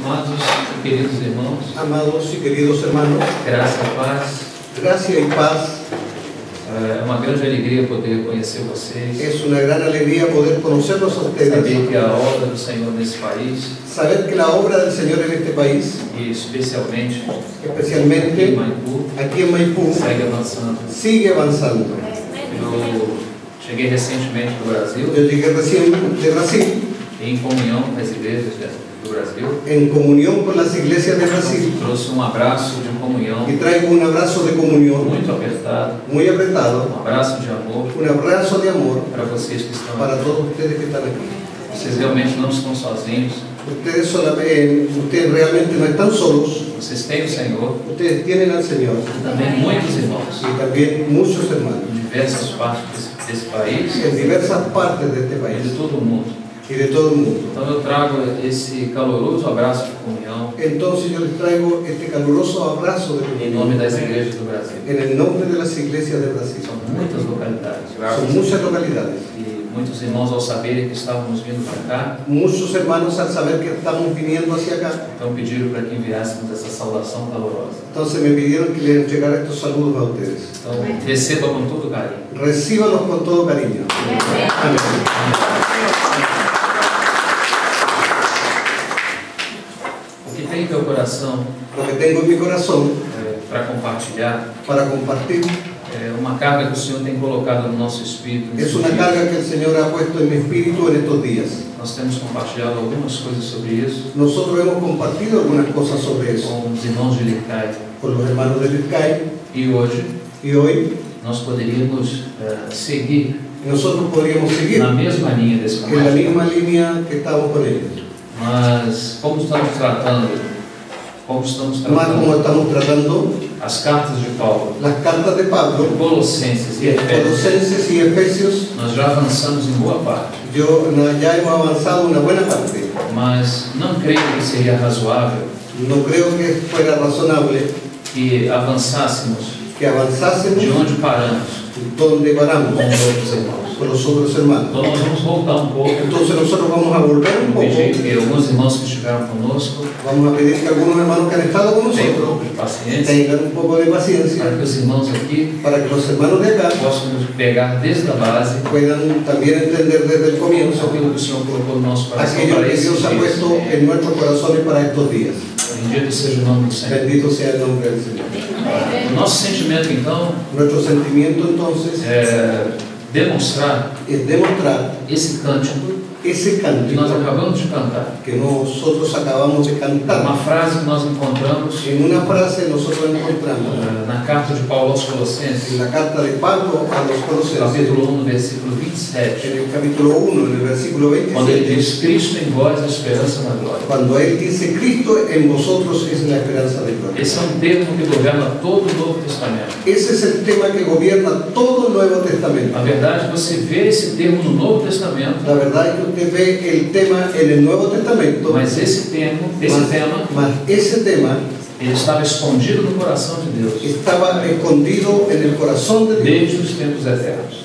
Amados e queridos irmãos, Amados y queridos hermanos, graça e paz. gracia y paz. É uma grande alegria poder conhecer vocês, Es una gran alegría poder conocerlos a ustedes, saber que a obra do Senhor nesse país, saber que la obra del Señor en este país, e especialmente em especialmente Maipú, aquí en Maipú, segue avançando. sigue avanzando. Eu cheguei recentemente do Brasil, Yo llegué recién de Brasil, em comunhão com as igrejas do Brasil, en comunión con las iglesias de Brasil, trouxe abraço de comunhão y traigo un abrazo de comunión muito apertado, muy apretado, abraço de amor un abrazo de amor para vocês que estão para aqui. todos ustedes que están aquí. Vocês realmente não estão sozinhos, Ustedes realmente no están solos, vocês têm o Senhor, ustedes tienen al Señor e também muitos irmãos y también muchos hermanos em diversas partes desse país en diversas partes de este e país de todo o mundo. y de todo el mundo. Então eu trago esse caloroso abraço de comunhão Entonces yo les traigo este caluroso abrazo de em comunión nome das igrejas do Brasil. en el nombre de las iglesias de Brasil. São muitas localidades. Son muchas localidades. E muitos irmãos, ao saberem que estávamos vindo para cá, Muchos hermanos al saber que estamos viniendo hacia acá, então pediram para que enviássemos essa saudação calorosa. entonces me pidieron que les entregara estos saludos a ustedes. Então receba com todo carinho. Recíbalos con todo cariño. Amén. O que tem em teu coração Lo que tengo en mi corazón para compartilhar para compartir é uma carga que o Senhor tem colocado no nosso espírito. es nesses una dias. carga que el Señor ha puesto en mi espíritu en estos días. Nós temos compartilhado algumas coisas sobre isso Nosotros hemos compartido algunas cosas sobre eso com os irmãos de Licai. con los hermanos del IRCAI E hoje y hoy nós poderíamos seguir nosotros podríamos seguir na mesma linha desse en la compartilhamento. misma línea que estamos con ellos. Mas como estamos tratando Más como estamos tratando as cartas de Paulo, las cartas de Pablo, Colossenses e Efésios, Colosenses y Efesios, nós já avançamos em boa parte, ya hemos avanzado una buena parte. mas não creio que seria razoável No creo que fuera razonable que avançássemos que avanzásemos de onde paramos donde paramos com os outros irmãos. con los otros hermanos. Então nós vamos voltar um pouco, Entonces nosotros vamos a volver un poco, pedir que alguns irmãos que estiveram conosco vamos a pedir que algunos hermanos que han estado con tenham um nosotros pouco de paciência, tengan un poco de paciencia para que os irmãos aqui para que los hermanos de acá possam pegar desde a base puedan también entender desde el comienzo aquilo que o Senhor colocou no nosso coração aquello para que esses Dios ha dias. puesto en nuestros corazones para estos días. Bendito seja o nome do Senhor. Bendito sea el nombre del Señor. O nosso sentimento, então, Nuestro sentimiento entonces é demonstrar es demostrar esse cântico ese que nós cántico acabamos de cantar. que nosotros acabamos de Uma cantar. frase que nós encontramos En una frase nosotros encontramos na carta de Paulo aos Colossenses, en la carta de Pablo a los Colosenses, capítulo 1, versículo 27, en el capítulo 1, en el versículo quando ele 27, diz: Cristo em vós, a esperança da glória. cuando él dice Cristo en vosotros es la esperanza de gloria. Esse é um termo que governa todo o Novo Testamento. Ese es el tema que gobierna todo el Nuevo Testamento. Na verdade, você vê esse termo no Novo Testamento, La verdad es que usted ve el tema en el Nuevo Testamento, mas esse tema, mas ese tema ele estava escondido no coração de Deus estaba escondido en el corazón de Dios. desde os tempos eternos.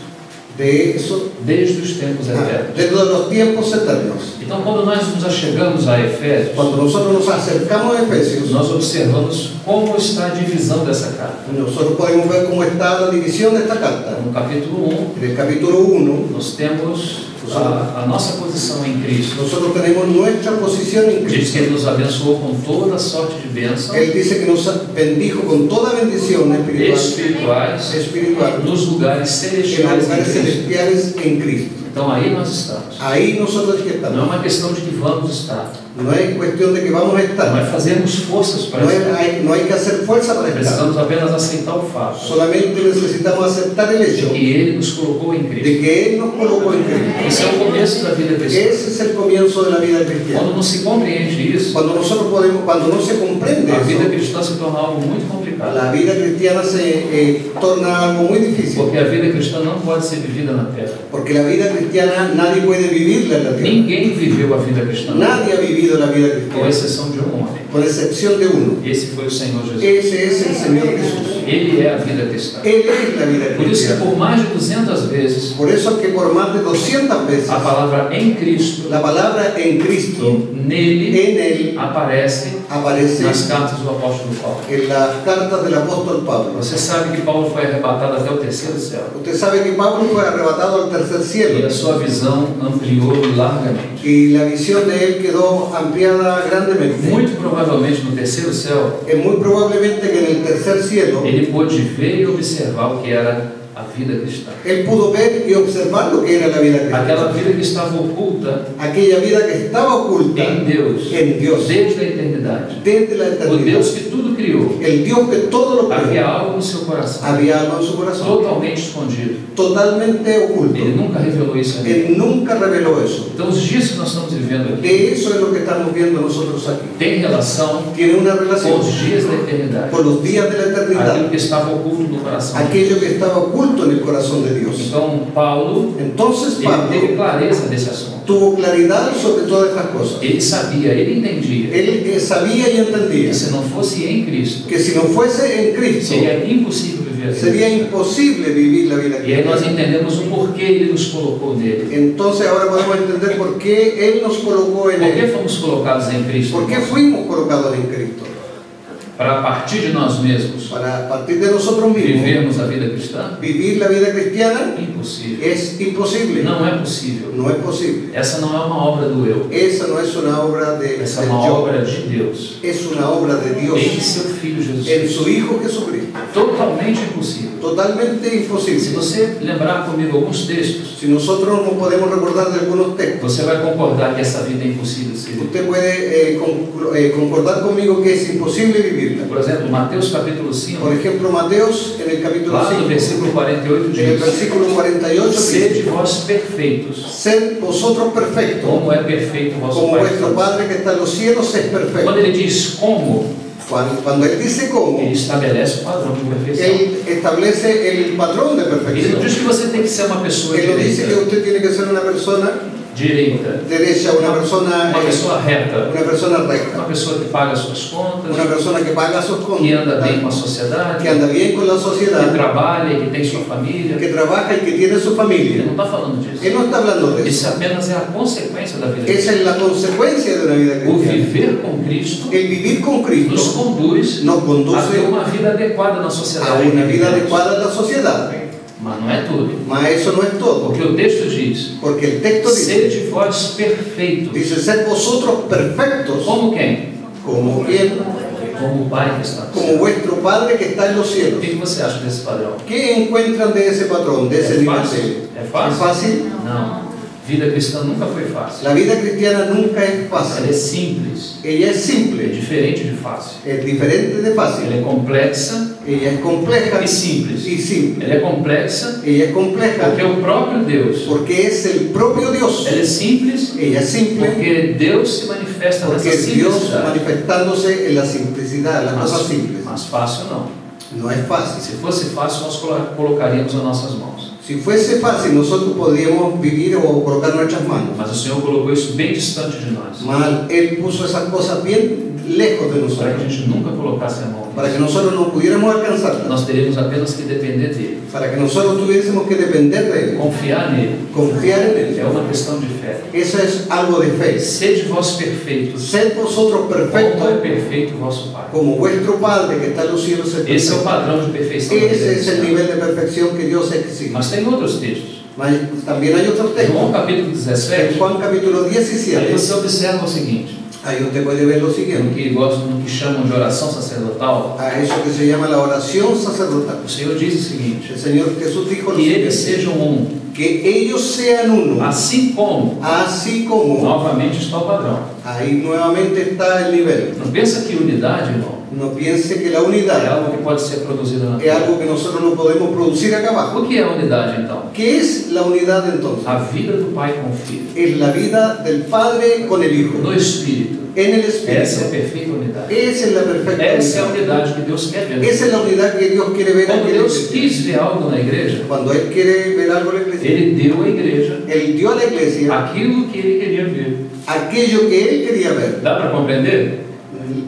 De eso, Desde os tempos eternos. desde los tiempos eternos. Então, quando nós nos achegamos a Efésios, Cuando nosotros nos acercamos a Efesios, nós observamos como está a divisão dessa carta. nosotros podemos ver cómo está la división de esta carta. No capítulo 1, En el capítulo 1, nós temos a nossa posição em Cristo. nosotros tenemos nuestra posición en Diz que Cristo. Ele nos abençoou com toda sorte de bênçãos Él dice que nos bendijo con toda bendición espirituais espiritual nos lugares en los celestiais em lugares Cristo. celestiales en Cristo. Então aí nós estamos. Ahí nosotros que Não é estamos. uma questão de que vamos estar. No es cuestión de que vamos a Não é estar. fazermos forças para estar. No hay que hacer fuerza para estar. Precisamos apenas aceitar o fato Solamente necesitamos aceptar el de hecho que Ele nos colocou em Cristo. de que Él nos colocó en Cristo. Esse é o começo da vida cristã. Ese es el comienzo de la vida cristiana. Quando não se compreende isso, Cuando no se comprende a vida eso, cristã se torna algo muito complicado. la vida cristiana se torna algo muy difícil. Porque a vida cristã não pode ser vivida na terra. Porque la vida cristiana nadie puede vivirla en la tierra. Ninguém viveu a vida cristã, Nadie ha vivido la vida com cristiana, exceção de um homem. con excepción de uno. Esse foi o Senhor Jesus. Ese es el Señor Jesús. Ele é a vida cristã. Él es la vida Por isso que cristiana. por mais de 200 vezes Por eso es que por más de 200 veces a palavra em Cristo, la palabra en Cristo, nele, en Él, aparece aparece nas cartas do apóstolo Paulo. en las cartas del apóstol Pablo. Você sabe que Paulo foi arrebatado até o terceiro céu. Usted sabe que Pablo fue arrebatado al tercer E cielo a sua visão ampliou largamente. y la visión de él quedó ampliada grandemente. Muito provavelmente no terceiro céu, Es muy probablemente que en el tercer cielo ele pôde ver e observar o que era a vida cristã. él pudo ver y observar lo que era la vida cristiana. Aquela vida que estava oculta Aquella vida que estaba oculta em Deus, en Dios desde a eternidade. desde la O eternidad. Deus que tudo criou. El Dios que todo lo Havia creó. algo no seu coração, Había algo en su corazón totalmente escondido. totalmente oculto. Ele nunca revelou isso a ninguém. Él nunca reveló eso. Então, os dias que nós estamos vivendo aqui De eso es lo que estamos viendo nosotros aquí. tem relação Tiene una com relación os dias da eternidade. con los días de la eternidad, Aquilo que estava oculto no coração. aquello que estaba oculto en el corazón de Dios. Então, Paulo, Entonces ele teve Pablo clareza desse assunto. tuvo claridad sobre todas estas cosas. Ele sabia, ele entendia Él sabía y entendía que se não fosse em Cristo, que si no fuese en Cristo seria impossível viver a vida sería cristã. imposible vivir la vida E aí nós cristiana. entendemos o porquê ele nos colocou nele. Entonces ahora podemos entender por qué Él nos colocó en Por que Él. fomos colocados em Cristo? ¿Por qué fuimos colocados en Cristo? Para a partir de nós mesmos Para a partir de nosotros mismos vivermos a vida cristã? vivir la vida cristiana Impossível. es imposible. Não é possível. No es posible. Essa não é uma obra do eu. Esa no es una obra de, Essa é del uma yo. obra de Deus. Es una obra de Dios Em seu Filho Jesus. en su Hijo Jesucristo. Totalmente impossível. Totalmente Se imposible. você lembrar comigo alguns textos, Si nosotros nos podemos recordar de algunos textos, você vai concordar que essa vida é impossível de se viver. usted puede concordar conmigo que es imposible vivirla. Por exemplo, Mateus capítulo Por 5, ejemplo, Mateos en el capítulo lá no 5, versículo 48 en el diz: versículo 48 Sede dice: vós perfeitos, Sed vosotros perfectos, como é perfeito o vosso como Pai. vuestro Padre que está en los cielos es Quando perfecto. ele diz como, Cuando Él dice cómo, ele estabelece o padrão de perfeição. Él establece el patrón de Ele não perfección. diz que você tem que ser uma pessoa Él no dice que direita, usted tiene que ser una persona derecha, una persona reta, recta, uma pessoa que paga suas contas, una persona que paga sus que anda bem com a contas, sociedade, que anda bien con la que sociedad, trabalha e que tem sua família. que trabaja y que tiene su Ele familia. não está falando disso. Él no está hablando de Isso eso. apenas é a consequência da vida. Esa es la consecuencia de una vida O cristiana. viver com Cristo El vivir con nos Cristo conduz nos a ter conduce uma vida adequada na a sociedade. una vida adecuada en la sociedad. Mas não é tudo. Mas eso no es todo, Porque o texto diz: porque el texto dice, sede vós perfeitos. sed vosotros perfectos, Como quem? como quien, Como o Pai que está no como céu. vuestro Padre que está en los O cielos. que você acha desse padrão? ¿Qué encuentran de ese patrón, de ese É nivel fácil? de É ¿Es fácil? fácil? Não. Vida cristã nunca foi fácil. La vida cristiana nunca es Ela é fácil. simples. Ella es É simple, diferente de fácil. es diferente de Ela fácil. é complexa Ella es compleja e simples. y simple. Ela é complexa Ella es compleja porque o próprio Deus. porque es el propio Dios. Ela é simples Ella es simple porque Deus se manifesta porque nessa es Dios simplicidade. manifestándose en la simplicidad, las cosas Mas, simples. mas fácil não. No es fácil. Se fosse fácil, nós colocaríamos as nossas mãos. Si fuese fácil, nosotros podríamos vivir o colocar nuestras manos. Mas o Senhor colocou isso bem distante de nós, Mal, Él puso esas cosas bien lejos de para que a nosotros, gente nunca colocasse a mão. para que nosotros no pudiéramos alcanzarlas, Nós teríamos apenas que depender dele, para que nosotros tuviésemos que depender de Él, confiar nele. confiar en Él. É uma questão de fé. Eso es algo de fe. Sede vós perfeitos, Sed vosotros como é perfectos, perfeito o vosso Pai. como vuestro Padre que está en los cielos es Esse é o perfecto. padrão de perfeição. da vida Ese es el cristã. nivel de perfección que Dios exige. Mas tem outros textos. Mas también hay otros João textos. capítulo En 17, Juan capítulo aí 17, você observa o seguinte, ahí usted puede ver lo no siguiente. que chamam de oração sacerdotal, A eso que se llama la oración sacerdotal. o Senhor diz o seguinte: El Señor Jesús dijo lo que eles siguiente, sejam um, que ellos sean uno, assim como, así como. novamente está o padrão. Ahí nuevamente está el nivel. Não pensa que unidade, irmão, No piense que la é unidad algo que pode ser produzido na es terra. algo que nosotros no podemos producir acá abajo. O que é a unidade, então? ¿Qué es la unidad entonces? A vida do Pai com o Filho, Es la vida del Padre con el Hijo, no Espírito. en el Essa é a Espíritu. perfeita unidade. Esa es la perfecta Essa é a unidad. unidade que Deus quer ver. Esa es la unidad que Dios quiere ver Quando aquí en la Deus iglesia. quis ver algo na igreja, Cuando Él quiere ver algo en la iglesia, Ele deu à igreja Él dio a la iglesia aquilo que Ele queria ver. aquello que Él quería ver. Dá para compreender?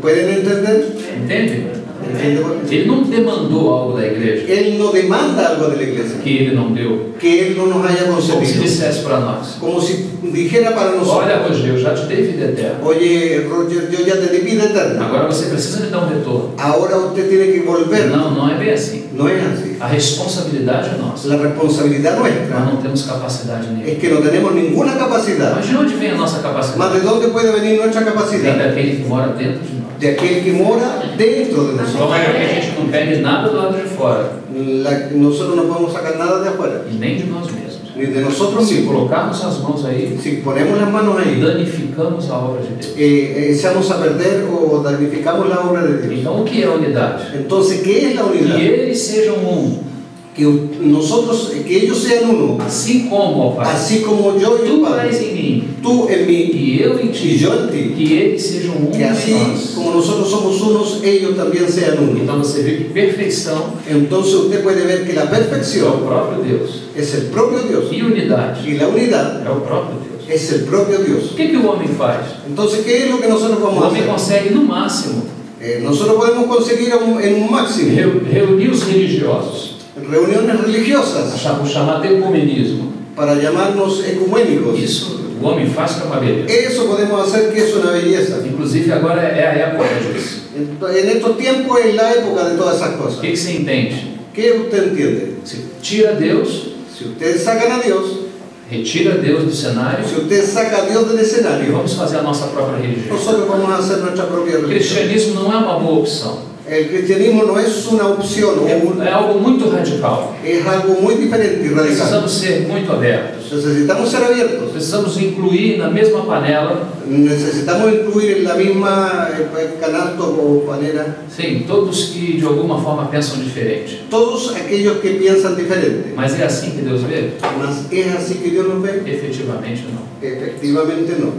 ¿Pueden entender? Entende? ¿Entiende? Ele não demandou algo da igreja Él no demanda algo de la iglesia que ele não deu. que Él no nos haya Como se concedido. dissesse para nós: Como si dijera para nosotros: olha, Roger, eu já te dei vida eterna. oye, Roger, yo ya te di vida eterna. Agora você precisa me dar um retorno. Ahora usted tiene que volver. Não, não é bem assim. No es así. A responsabilidade é nossa. La responsabilidad Nós nuestra não temos capacidade nenhuma. es que no tenemos ninguna capacidad. Mas de onde vem a nossa Mas capacidade? ¿de dónde puede venir nuestra Vem capacidad? daquele que mora dentro de nós. De aquel que mora dentro de nosotros. Toma que a gente não pegue nada do lado de fora Nosotros no podemos sacar nada de afuera, e nem de nós mesmos. ni de nosotros Se mismos. colocarmos as mãos aí, Si ponemos las manos ahí, danificamos a obra de Deus. echamos a perder o damnificamos la obra de Dios. Então, o que é a unidade? Entonces, ¿qué es la Que unidad? eles sejam um, Que nosotros, que ellos sean uno, assim como, ó Pai, así como yo y el tu Padre, és em mim tú en mí e eu em y ti, yo en ti, que eles sejam um que em así nós. como nosotros somos unos, ellos también sean uno. Então você vê que perfeição Entonces usted puede ver que la é o perfección próprio Deus es el propio Dios e unidade y la unidad é o próprio Deus. es el propio Dios. O que o homem faz? Entonces, ¿qué es lo que nosotros O vamos a homem hacer? consegue, no máximo, Nosotros podemos conseguir en un máximo reunir os religiosos, reuniones religiosas o chamado ecumenismo. para llamarnos ecuménicos. Isso o homem faz que é uma beleza. Eso podemos hacer, que es una belleza. Inclusive agora é a época disso. En estos tiempos es la época de todas esas O cosas. que você entende? ¿Qué usted entiende? Você tira Deus, Si ustedes sacan a Dios, retira Deus do cenário si usted saca a Dios del e escenario, vamos fazer a nossa própria religião. nosotros vamos a hacer nuestra propia O religión. cristianismo não é uma boa opção. El cristianismo no es una opción, É algo muito radical. es algo muy diferente y radical. Precisamos ser muito abertos. Necesitamos ser abiertos, Precisamos incluir na mesma panela, necesitamos incluir en la misma canasto o panera sim, todos que de alguma forma pensam diferente. todos aquellos que piensan diferente. Mas é assim que Deus vê? Mas es así que Dios nos ve. Efetivamente não. Efectivamente no.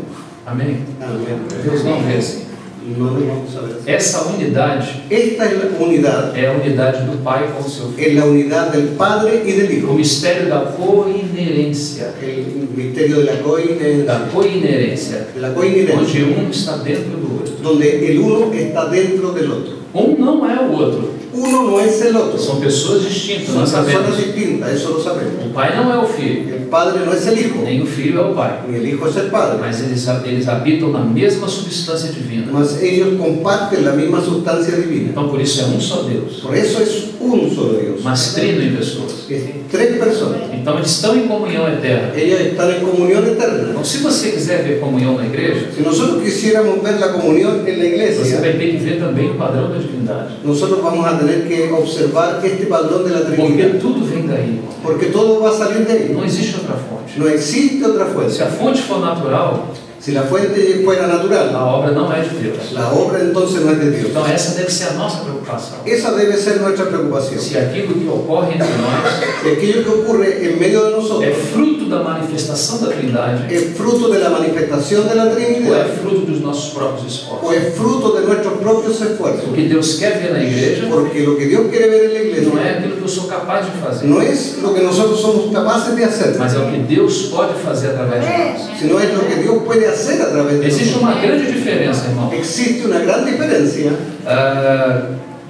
Amém? Amén. Deus não vê assim. No lo vamos a ver así. Essa unidade Esta es la unidad, é a unidade do Pai com o seu Filho. es la unidad del Padre y del O Hijo. mistério da coinerência. El misterio de la coinerencia. Da coinerência. La coinerencia, Onde um está dentro do outro. donde el uno está dentro del otro. Um não é o outro. Uno no es el otro. São pessoas distintas, Son nós personas sabemos. distintas, eso lo sabemos. O Pai não é o Filho, El Padre no es el Hijo, nem o Filho é o Pai. ni el Hijo es el Padre. Mas eles habitam na mesma substância divina. Mas ellos comparten la misma sustancia divina. Então por isso é um só Deus, Por eso es un solo Dios. mas trino em pessoas. Es tres personas. Então eles estão em comunhão eterna. Ellas están en comunión eterna. Então se você quiser ver comunhão na igreja, Si nosotros quisiéramos ver la comunión en la você iglesia, vai ter que ver também o padrão da divindade. nosotros vamos a tener que observar este padrón de la Porque Trinidad. tudo vem daí. Porque todo va a salir de ahí. Não existe outra fonte. No existe otra Se fuente. a fonte for natural, Si la fuente fuera a natural, obra não é de Deus. la obra entonces no es de Dios. Então essa deve ser a nossa preocupação. Esa debe ser nuestra preocupación. Se aquilo que ocorre entre nós Que aquello que ocurre en medio de é nosotros fruto da manifestação da Trindade es fruto de la manifestación de la ou é Trinidad fruto dos nossos próprios o esforços. es fruto de nuestros propios esfuerzos. O que Deus quer ver na igreja Porque lo que Dios quiere ver en la não iglesia é aquilo que eu sou capaz de fazer, no es lo que nosotros somos capaces de hacer, mas é o que Deus pode fazer através de nós. sino es lo que Dios puede hacer a través de Existe nosotros. uma grande diferença, irmão, Existe una gran diferencia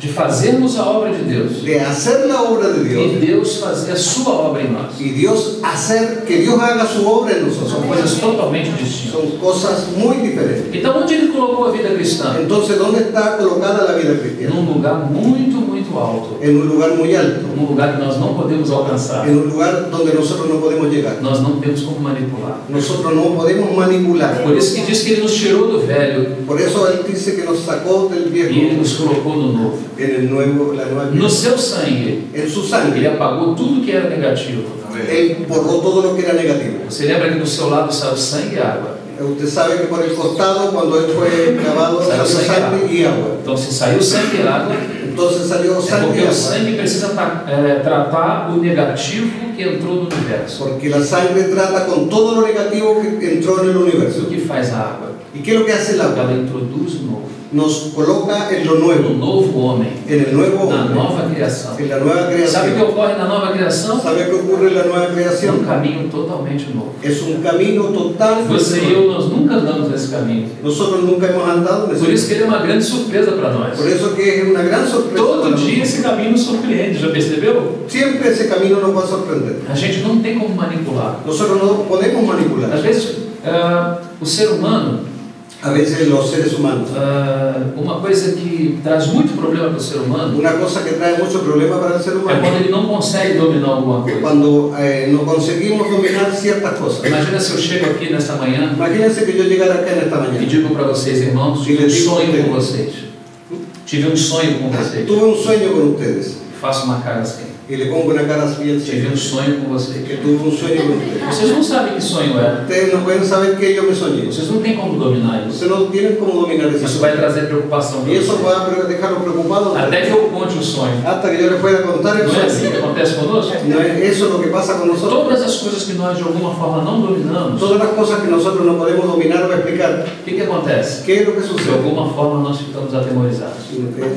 de fazermos a obra de Deus de hacer la obra de e Dios Deus fazer a sua obra em nós. y Dios hacer que Dios haga su obra en São nosotros. coisas totalmente distintas. Son cosas muy diferentes. Então, onde ele colocou a vida cristã? Entonces, ¿dónde está colocada la vida cristiana? Num lugar muito alto. En un lugar muy alto, Num lugar que nós não podemos alcançar. en un lugar donde nosotros no podemos llegar. Nós não temos como manipular. Nosotros no podemos manipular. Por isso que diz que ele nos tirou do velho Por eso Él dice que nos sacó del e ele viejo nos colocou no novo. en el nuevo, la nueva No vida. seu sangue, En su ele sangre, apagou tudo que era negativo. Él borró todo lo que era negativo. Você lembra que do seu lado saiu sangue e água? Usted sabe que por el costado, cuando Él fue clavado, Salió salió sangre y agua. Então, se saiu sangue e água, Entonces salió é sangre porque y o agua. sangue precisa tratar o negativo que que entrou no universo. Porque la sangre trata con todo lo negativo que entró en el O universo. que faz a água? ¿Y qué es lo que hace el Ela agua? introduz o novo. Nos coloca en lo No nuevo, novo homem, en el nuevo na hombre, nova criação. en la nueva Sabe o que creación. ocorre na nova criação? ¿Sabe qué ocurre en la nueva É um creación? caminho totalmente novo. Es un camino totalmente Você e nuevo. eu, nós nunca andamos nesse caminho. Nosotros nunca hemos andado en Por ese isso que ele é uma grande surpresa para nós. Por eso que es una gran sorpresa. Todo para dia nosotros. esse caminho nos surpreende, já percebeu? Siempre ese camino nos va a sorprender. A gente não tem como manipular. Nosotros no podemos manipular. Às vezes, o ser humano, A veces los seres humanos. uma coisa que traz muito problema para o ser humano Una cosa que trae mucho problema para el ser é humano quando ele não consegue dominar alguma coisa. cuando no conseguimos dominar ciertas cosas. Imagina se eu chego aqui nesta manhã Imagínense que yo llegara acá en esta e mañana. digo para vocês, irmãos, tive um sonho com vocês. Tive um sonho com vocês. Tuve un sueño con ustedes Faço uma cara assim. y le pongo una cara así bien Tive seria. um sonho com vocês. Que tuve un sueño con ustedes. Vocês não sabem que sonho é. Ustedes no pueden saber que yo me soñé. Vocês não têm como dominar isso. Ustedes no tienen cómo dominar Isso eso. vai trazer preocupação para Y eso vocês. va a dejarlos preocupados Até que eu conte o sonho. hasta que yo les pueda contar el Não é assim sueño. que acontece conosco? No es eso lo que pasa con nosotros. Todas as coisas que nós de alguma forma não dominamos, Todas las cosas que nosotros no podemos dominar o explicar. o que acontece? ¿Qué es lo que De sucede? alguma forma nós ficamos atemorizados.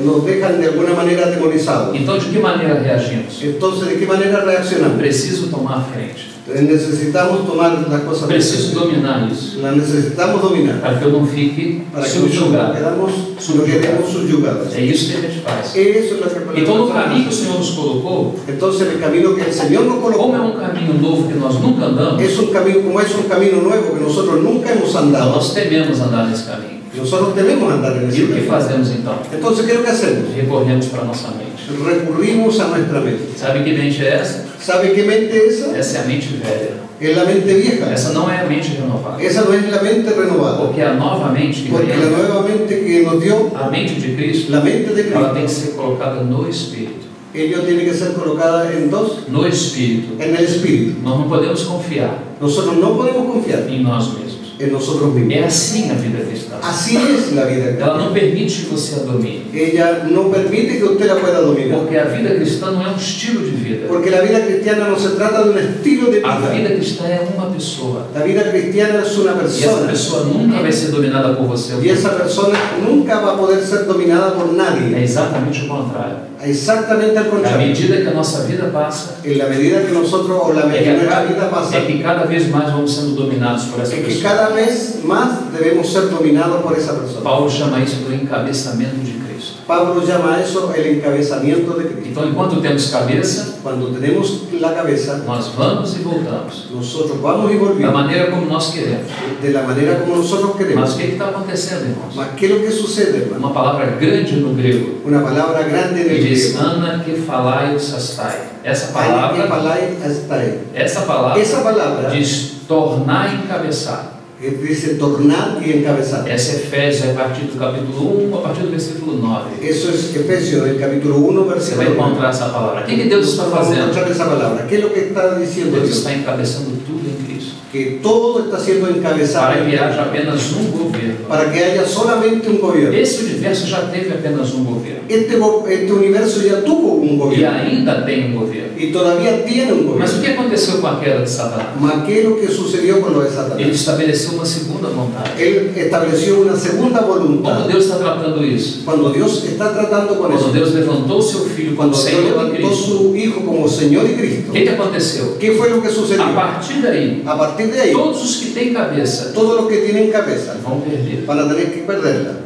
Nos dejan de alguna manera atemorizados. Então, de que maneira reagimos? Entonces, ¿de qué manera reaccionamos? Preciso tomar a frente. Necesitamos tomar las cosas. Preciso dominar isso. Las necesitamos dominar Para que eu não fique para que nosotros no quedemos subyugados. É isso que a gente faz. Eso es lo que Então, no caminho que o Senhor nos colocou, Entonces, el camino que el Señor nos como é colocó um caminho novo que nós nunca andamos, es un camino, como es un camino nuevo que nosotros nunca hemos então andado. nós tememos andar nesse caminho. Nosotros tememos andar en E ese o que camino. fazemos então? Entonces, ¿qué es lo que hacemos? Recorremos para a nossa mente. Recurrimos a nuestra mente. Sabe que mente é essa? ¿Sabe qué mente es esa? Essa é a mente velha. Es la mente vieja. Essa não é a mente renovada. Esa no es la mente renovada. Porque a nova mente que Porque la ganhamos, nueva mente que nos dio, a mente de Cristo, la mente de ela tem que Cristo, ser colocada no Espírito. ella tiene que ser colocada en dos, No Espírito. en el Espíritu. Nós não podemos confiar Nosotros no podemos confiar em nós mesmos. en nosotros mismos. É assim a vida cristã. Así es la vida. Ela não permite que você a domine. Ella no permite que usted la pueda dominar. Porque a vida cristã não é um estilo de vida. Porque la vida cristiana no se trata de un estilo de A vida. vida cristã é uma pessoa. La vida cristiana es una E essa persona. pessoa nunca vai ser dominada por você. Y esa persona nunca va a poder ser dominada por É nadie. exatamente o contrário. Exactamente al À contrario. medida que a nossa vida passa, En la medida que nosotros, o la é medida que, que nuestra vida pasa, é que cada vez mais vamos sendo dominados por essa es que pessoa. cada vez más debemos ser dominados por esa persona. Paulo chama isso do encabeçamento de Cristo. Pablo llama a eso el encabezamiento de Cristo. Então, enquanto temos cabeça, Cuando tenemos la cabeza, nós vamos e voltamos nosotros vamos y da volvemos maneira como nós queremos. de la manera como nosotros Mas queremos. o que está acontecendo, irmãos? Mas ¿qué es lo que sucede, hermano? Uma palavra grande no grego Una palabra grande en que el diz griego. Ana que falai sastai. Essa Hay que palavra, falar hasta ahí. Esa palabra diz tornar e encabeçar. que dice tornar y encabezar. Essa é Efésios, a partir do capítulo 1, a partir do versículo 9. Eso es Efesios, el capítulo 1, Você vai versículo 1. encontrar essa palavra. O que Deus está Vamos a fazendo? encontrar esa palabra. ¿Qué es lo que está diciendo Deus Dios? está encabeçando tudo em Cristo. Que todo está siendo encabezado Para que haja apenas um governo. para que haya solamente un gobierno. Esse universo já teve apenas um governo. Este universo ya tuvo un E gobierno ainda tem um governo. y todavía tiene un Mas o gobierno. que aconteceu com a queda de Satanás? Mas ¿qué es lo que sucedió con lo de Ele Satanás? estabeleceu uma segunda vontade. Él estableció una segunda Como voluntad. Deus está tratando isso? Cuando Dios está tratando con Quando eso, Deus levantou o seu filho como cuando Dios Senhor e levantó Cristo, su Hijo como Señor y Cristo, o que aconteceu? ¿qué fue lo que sucedió? A partir daí, A partir de ahí, todos os que têm cabeça todos los que tienen cabeza vão perder. van a tener que perderla.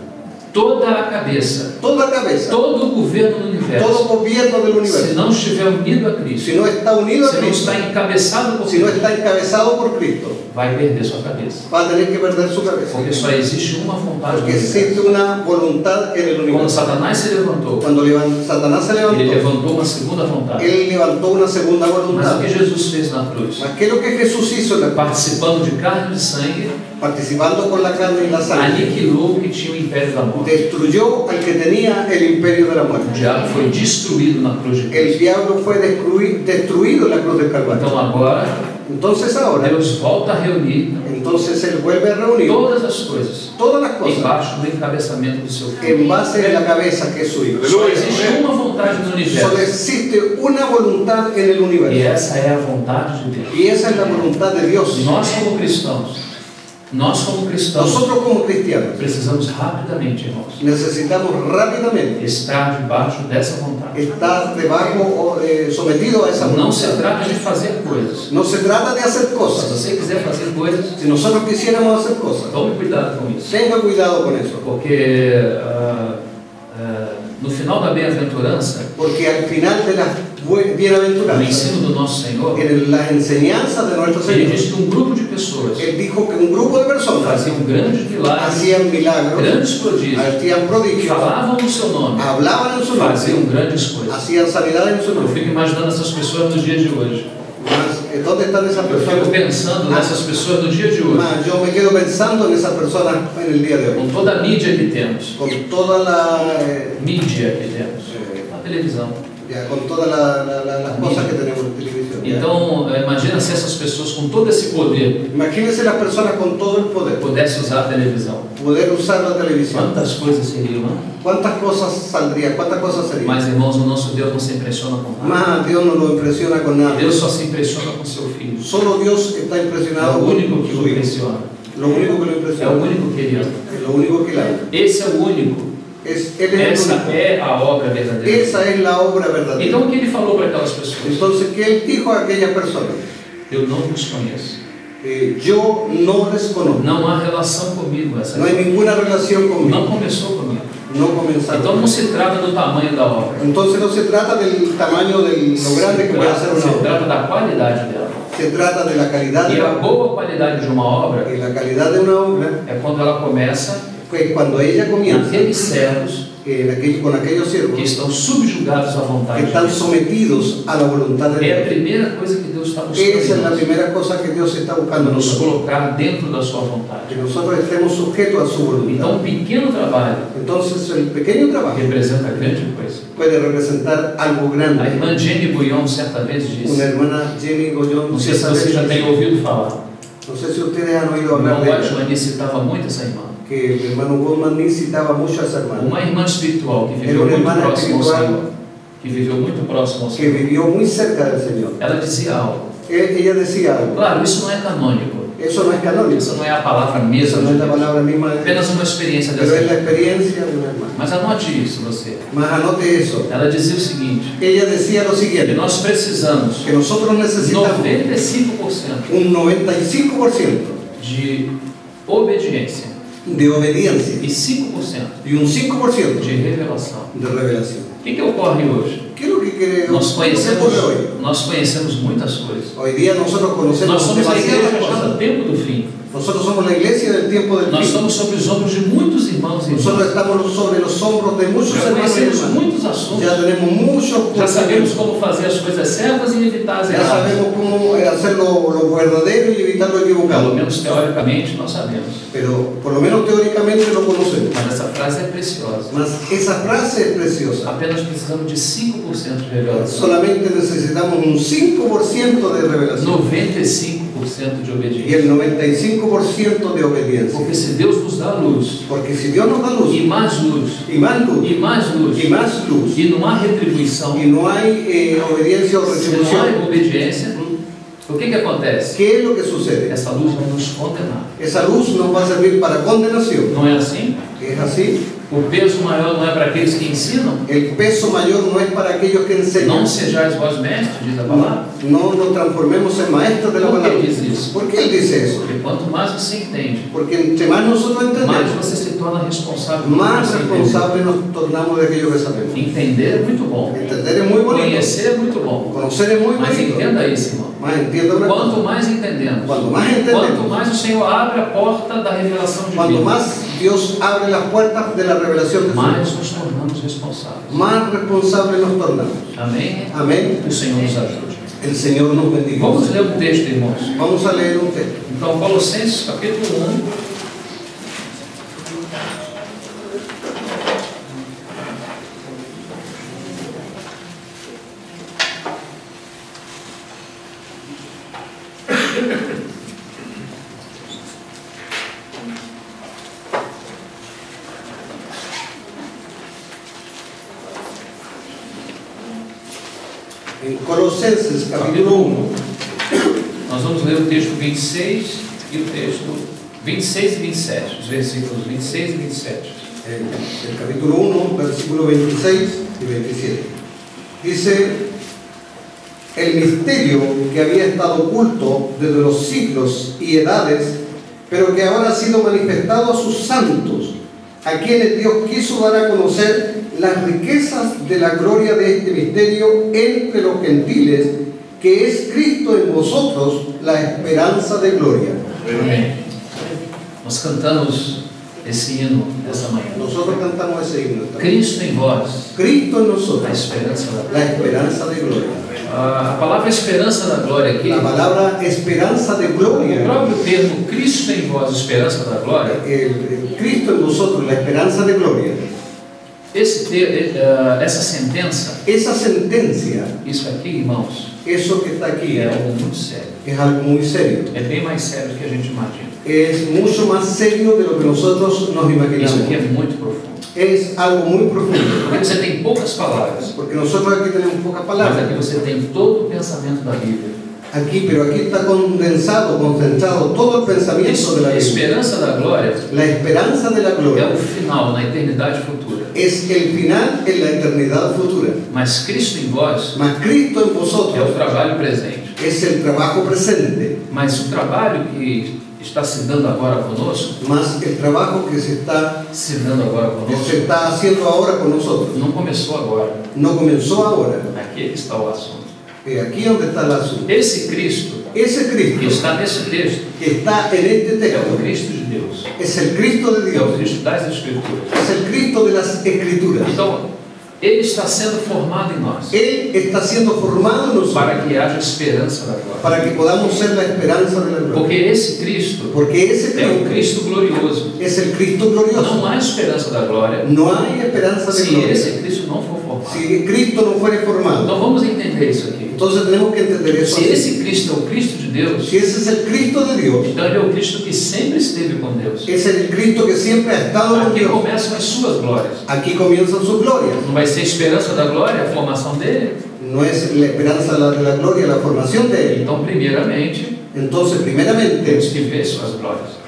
Toda a cabeça, Toda cabeza, todo o governo do todo universo, gobierno del se universo, não estiver unido a Cristo, si no está unido a se não Cristo, está encabeçado por si no Cristo, está encabezado por Cristo, vai perder sua cabeça. va a tener que perder su cabeza. Porque só existe uma vontade no Porque universo. existe una voluntad en el Quando universo. Satanás se levantou, Cuando Satanás se ele levantó, levantou uma segunda vontade. él levantó una segunda Mas voluntad. o que Jesus fez na cruz? Mas ¿qué es lo que Jesús hizo en la paz? Participando de carne e de sangue, Participando con la carne y la sangre, aniquilou o que tinha o império da morte. destruyó al que tenía el imperio de la O muerte. diabo foi destruído na cruz de El Cristo. diablo fue destruido en la cruz del Calvario. Então agora, Entonces ahora, Deus volta a reunir entonces Él vuelve a reunir todas as coisas todas las cosas embaixo do encabeçamento do seu Filho. en base de la cabeza que es su Hijo. Só existe uma vontade no Solo universo. existe una voluntad en el E universo. essa é a vontade de Deus. Y esa es la voluntad de Dios. Nós como cristãos, Nosotros como cristianos precisamos rapidamente, irmãos, necesitamos rápidamente estar debaixo dessa vontade. estar debajo o sometido a esa Não se voluntad. trata de fazer coisas. No se trata de hacer Se cosas. você quiser fazer coisas, Si nosotros quisiéramos hacer cosas, tome cuidado com isso. tenga cuidado con eso. Porque no final da bem-aventurança, Porque al final de las no bienaventuranzas, ensino do nosso Senhor, en las enseñanzas de nuestro ele Señor, diz que um grupo de pessoas Él dijo que un grupo de personas faziam grandes milagres, hacían milagros, grandes prodígios, hacían prodigios, falavam no seu nome, hablaban en su nombre, faziam grandes coisas. hacían sanidad en su Eu nombre. fico imaginando essas pessoas no dia de hoje. Mas, ¿dónde están esas Eu fico personas? pensando nessas pessoas no dia de hoje, Mas, yo me quedo pensando en esas personas en el día de hoy, com toda a mídia que temos, con toda la, mídia que temos, a televisão. con todas las cosas que tenemos en televisión. ¿ya? Então, imagina se essas pessoas com todo esse poder Imagínense las personas con todo el poder, pudessem usar a televisão. poder usar la televisión. Quantas coisas seriam, não? ¿Cuántas cosas saldrían? ¿Cuántas cosas serían? Mas, irmãos, o nosso Deus não se impressiona com nada. Más Dios no lo impresiona con nada. Deus só se impressiona com seu Filho. Solo Dios está É impresionado o con único que su o Hijo. impressiona. Lo único que lo É impresiona. o único que Ele ama. Es lo único que le ama. Esse é o único. Él es el Essa único. é a obra verdadeira. Esa es la obra verdadera. Então, o que Ele falou para aquelas pessoas? Entonces, ¿qué Él dijo a aquellas personas? Eu não vos conheço. Yo no les conozco. Não há relação comigo essa No hay ninguna relación conmigo. Não começou comigo. No comenzaron. Então, não se trata do tamanho da obra. Entonces, no se trata del tamaño de lo grande que puede ser una Se obra. trata da qualidade dela. Se trata de la calidad de E a la obra. boa qualidade de uma obra Y la calidad de una obra, é quando ela começa pues cuando ella comienza, naqueles servos con aquellos que siervos estão subjugados à vontade que de están Deus. sometidos a la voluntad de É a Dios. primeira coisa que Deus está buscando Esa es em la nós, primera cosa que Dios está buscando en nos nosotros, colocar dentro da sua vontade. que nosotros estemos sujetos a su Então, voluntad. um pequeno trabalho Entonces, el pequeño trabajo representa grande coisa. puede representar algo A grande. irmã Jenny Bouillon certa vez Una disse, hermana Jenny Goyon, não sei se você já tem ouvido falar, no sé si ustedes han oído o hablar irmão de ella, Watchman citava muito essa irmã. que el hermano Goldman ni citaba mucho a esa hermana, Uma irmã espiritual que Era viveu uma muito irmã próximo ao espiritual. Senhor, que viveu muito próximo ao que Senhor, vivió muy cerca del Señor. ela dizia algo. Ella decía algo, Claro, isso não é canônico, eso no es canónico, isso não é a palavra eso mesma no de es la Deus, palabra misma de Dios, apenas uma experiência pero dessa es la irmã. experiencia de una hermana. Mas anote isso você. Mas anote eso, Ela dizia o seguinte, ella decía lo que siguiente, nós precisamos que nosotros necesitamos 95% un 95% de obediência de obediencia e 5% y un 5% de revelação. de revelación. O que ocorre hoje? ¿Qué es lo que Nós ocurre hoy? conhecemos muitas coisas. Hoy día nosotros Nós conocemos somos a igreja demasiadas já no cosas. tempo do fim. Nosotros somos la iglesia del tiempo del Nós fin. estamos sobre os ombros de muitos irmãos e Nosotros irmãs. estamos sobre los hombros de muchos Já hermanos y conhecemos hermanas. muitos assuntos. Ya tenemos muchos Já sabemos conocimientos. como fazer as coisas certas e evitar as Ya erradas. sabemos cómo hacer lo verdadero y evitar lo Pelo equivocado. menos teoricamente nós sabemos. Pero por lo menos teóricamente lo conocemos. Mas essa frase é preciosa. Mas esa frase es preciosa. Apenas precisamos de 5% de revelação. Solamente necesitamos un 5% de revelación 95% de y obediência. el 95% de obediencia. Porque se Deus nos dá luz, Porque si Dios nos da luz e mais luz, y más luz e mais luz, y más luz e não há retribuição, y no hay obediencia o se não há retribución, obediência, o que acontece? ¿qué es lo que sucede? Essa luz vai nos condenar. Esa luz nos va a servir para condenación. Não é assim? ¿Es así? O peso maior não é para aqueles que ensinam? El peso mayor no es para aquellos que enseñan. Não sejais vós mestres, diz a palavra. No nos transformemos en maestros de la Por que palabra. diz isso? ¿Por qué Él dice eso? Porque quanto mais você entende, Porque entre más nosotros mais entendemos, você se torna responsável por más você entender. responsables nos tornamos de aquello que sabemos. Entender é muito bom. Entender es muy bonito. Conhecer é muito bom. Conocer es muy Mas bonito. entenda isso, irmão. Mas entienda una Quanto cosa. mais entendemos, Quanto mais entendemos, quanto mais o Senhor abre a porta da revelação Cuanto divina, más Dios abre las puertas de la revelación de su mais nos tornamos responsáveis. más responsables nos tornamos. Amém? Amén. Que o Senhor nos ajude. El Señor nos bendiga. Vamos ler um texto, irmãos. Vamos a leer un texto. Então, Colossenses capítulo 1. En Colosenses capítulo 1, Nós vamos ler o texto 26 e o texto 26 e 27, os versículos 26 e 27. el capítulo 1, versículo 26 y 27. Dice: el misterio que había estado oculto desde los siglos y edades, pero que ahora ha sido manifestado a sus santos, a quienes Dios quiso dar a conocer las riquezas de la gloria de este misterio entre los gentiles, que es Cristo en vosotros, la esperanza de gloria. Amém. Nós cantamos esse hino nessa manhã. Nosotros cantamos ese himno. Cristo em vós, Cristo en a nosotros, esperança da la glória. esperanza de gloria. A palavra esperança da glória aqui, La palabra esperanza de o gloria, próprio termo Cristo em vós, esperança da glória, el Cristo en nosotros, la esperanza de gloria. Essa sentença, Esa sentencia, isso aqui, irmãos, eso que está aquí, é algo muito sério. es algo muy serio. É bem mais sério do que a gente imagina. Es mucho más serio de lo que nosotros nos Isso imaginamos. aqui é muito profundo. Es algo muy profundo. Porque você tem poucas palavras, Porque nosotros aquí tenemos pocas mas palabras. aqui você tem todo o pensamento da Bíblia. Pero aquí está condensado, concentrado todo el pensamiento de la A Biblia. esperança da glória La esperanza de la é gloria o final na eternidade futura. es el final en la eternidad futura. Mas Cristo em vós Mas Cristo en é o vosotros trabalho presente. es el trabajo presente. Mas o trabalho que está se dando agora conosco, Más el trabajo que se está haciendo ahora con nosotros. não começou agora. No comenzó ahora. Aqui é que está o assunto. Aquí donde está el asunto. Esse Cristo Ese que Cristo está nesse texto que está en este é o texto Cristo de Deus, es el Cristo de é o Dios, Cristo das Escrituras. es el Cristo de las Escrituras. Então, Ele está sendo formado em nós Él está siendo formado en nosotros para que haja esperança da glória. para que podamos ser la esperanza de la gloria. Porque esse Cristo Porque ese é o Cristo Cristo glorioso. es el Cristo glorioso. Não há esperança da glória No hay esperanza de se gloria esse Cristo não for formado. si Cristo no fuere formado. Então vamos entender isso aqui. Entonces tenemos que entender eso. Se así. esse Cristo é o Cristo de Deus, Si ese es el Cristo de Dios, então Ele é o Cristo que sempre esteve com Deus. es el Cristo que siempre ha estado con Aqui Dios. começam as suas glórias. Aquí comienzan sus glorias. Não vai ser esperança da glória a formação dele? No es la esperanza de la gloria, la formación de Él. Então, primeiramente, Entonces, primeramente, temos que ver suas glórias.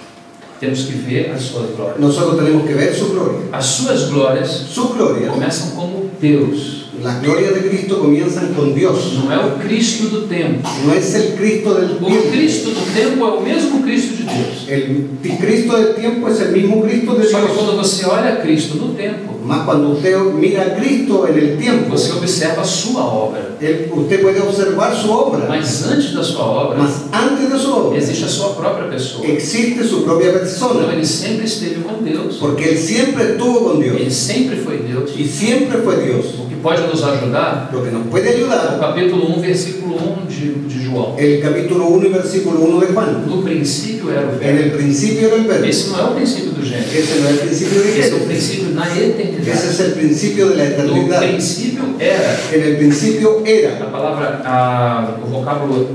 Temos que ver as suas glórias. nosotros tenemos que ver su gloria. As suas glórias Su gloria, começam como Deus. las glorias de Cristo comienzan con Dios. Não é o Cristo do tempo. No es el Cristo del O tiempo. Cristo do tempo é o mesmo Cristo de Deus. El Cristo del tiempo es el mismo Cristo de Só que Dios. quando você olha Cristo no tempo, Más cuando usted mira a Cristo en el tiempo, você observa a sua obra. usted puede observar su obra. Mas antes da sua obra, Mas antes de su obra, existe a sua própria pessoa. existe su propia Então persona. ele sempre esteve com Deus. Porque Él siempre estuvo con Dios. Ele sempre foi Deus. Y siempre fue Dios. O que pode nos ajudar Lo que nos puede é o ayudar, capítulo 1, versículo 1 de João. el capítulo 1 y versículo 1 de Juan. No princípio era o En verbo. el principio era el verbo. Esse não é o princípio do Gênesis. Ese no es el principio de Esse é o Génesis. princípio na Ese eternidade. es el principio de la No eternidad. princípio era. En el principio era. A palavra, o vocábulo,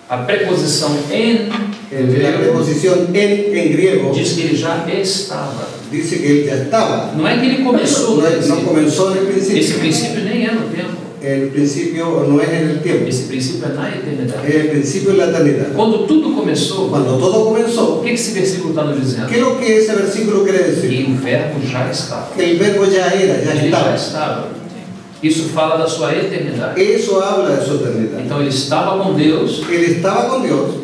a preposição en La grego preposición en griego diz que ele já estava. dice que Él ya estaba. Não é que ele começou no No princípio. comenzó en el Esse principio. princípio nem é no tempo. El principio no es en el tiempo. Esse princípio é na eternidade. El principio es la eternidad. Quando tudo começou, Cuando todo o comenzó, que esse versículo está nos dizendo? ¿qué es lo que ese versículo quiere decir? E o verbo já estava. Que el verbo ya era, ya Ele já estaba. estava. Isso fala da sua eternidade. Eso habla de su eternidad. Então ele estava com Deus. Él estaba con Dios.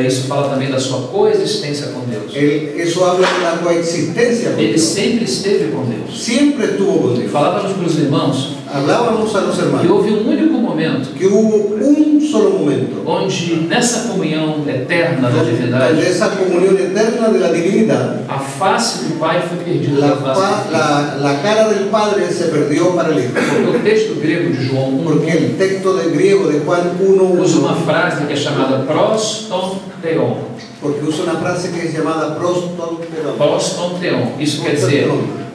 Isso fala também da sua coexistência com Deus. Eso habla de la coexistencia con Ele Dios. sempre esteve com Deus. Siempre estuvo con Dios. Falávamos para os irmãos Hablábamos a los que hermanos houve um único momento que hubo un solo momento onde, nessa comunhão eterna da donde divindade, esa comunión eterna de la divinidad, a face do Pai foi perdida da face do Filho. la cara del Padre se perdió para el Hijo. Porque o texto grego de João 1 Porque el texto de griego de Juan 1 usa uma frase que é chamada prostonteon. porque usa una frase que es llamada prostonteron. Prostonteon. Isso quer dizer,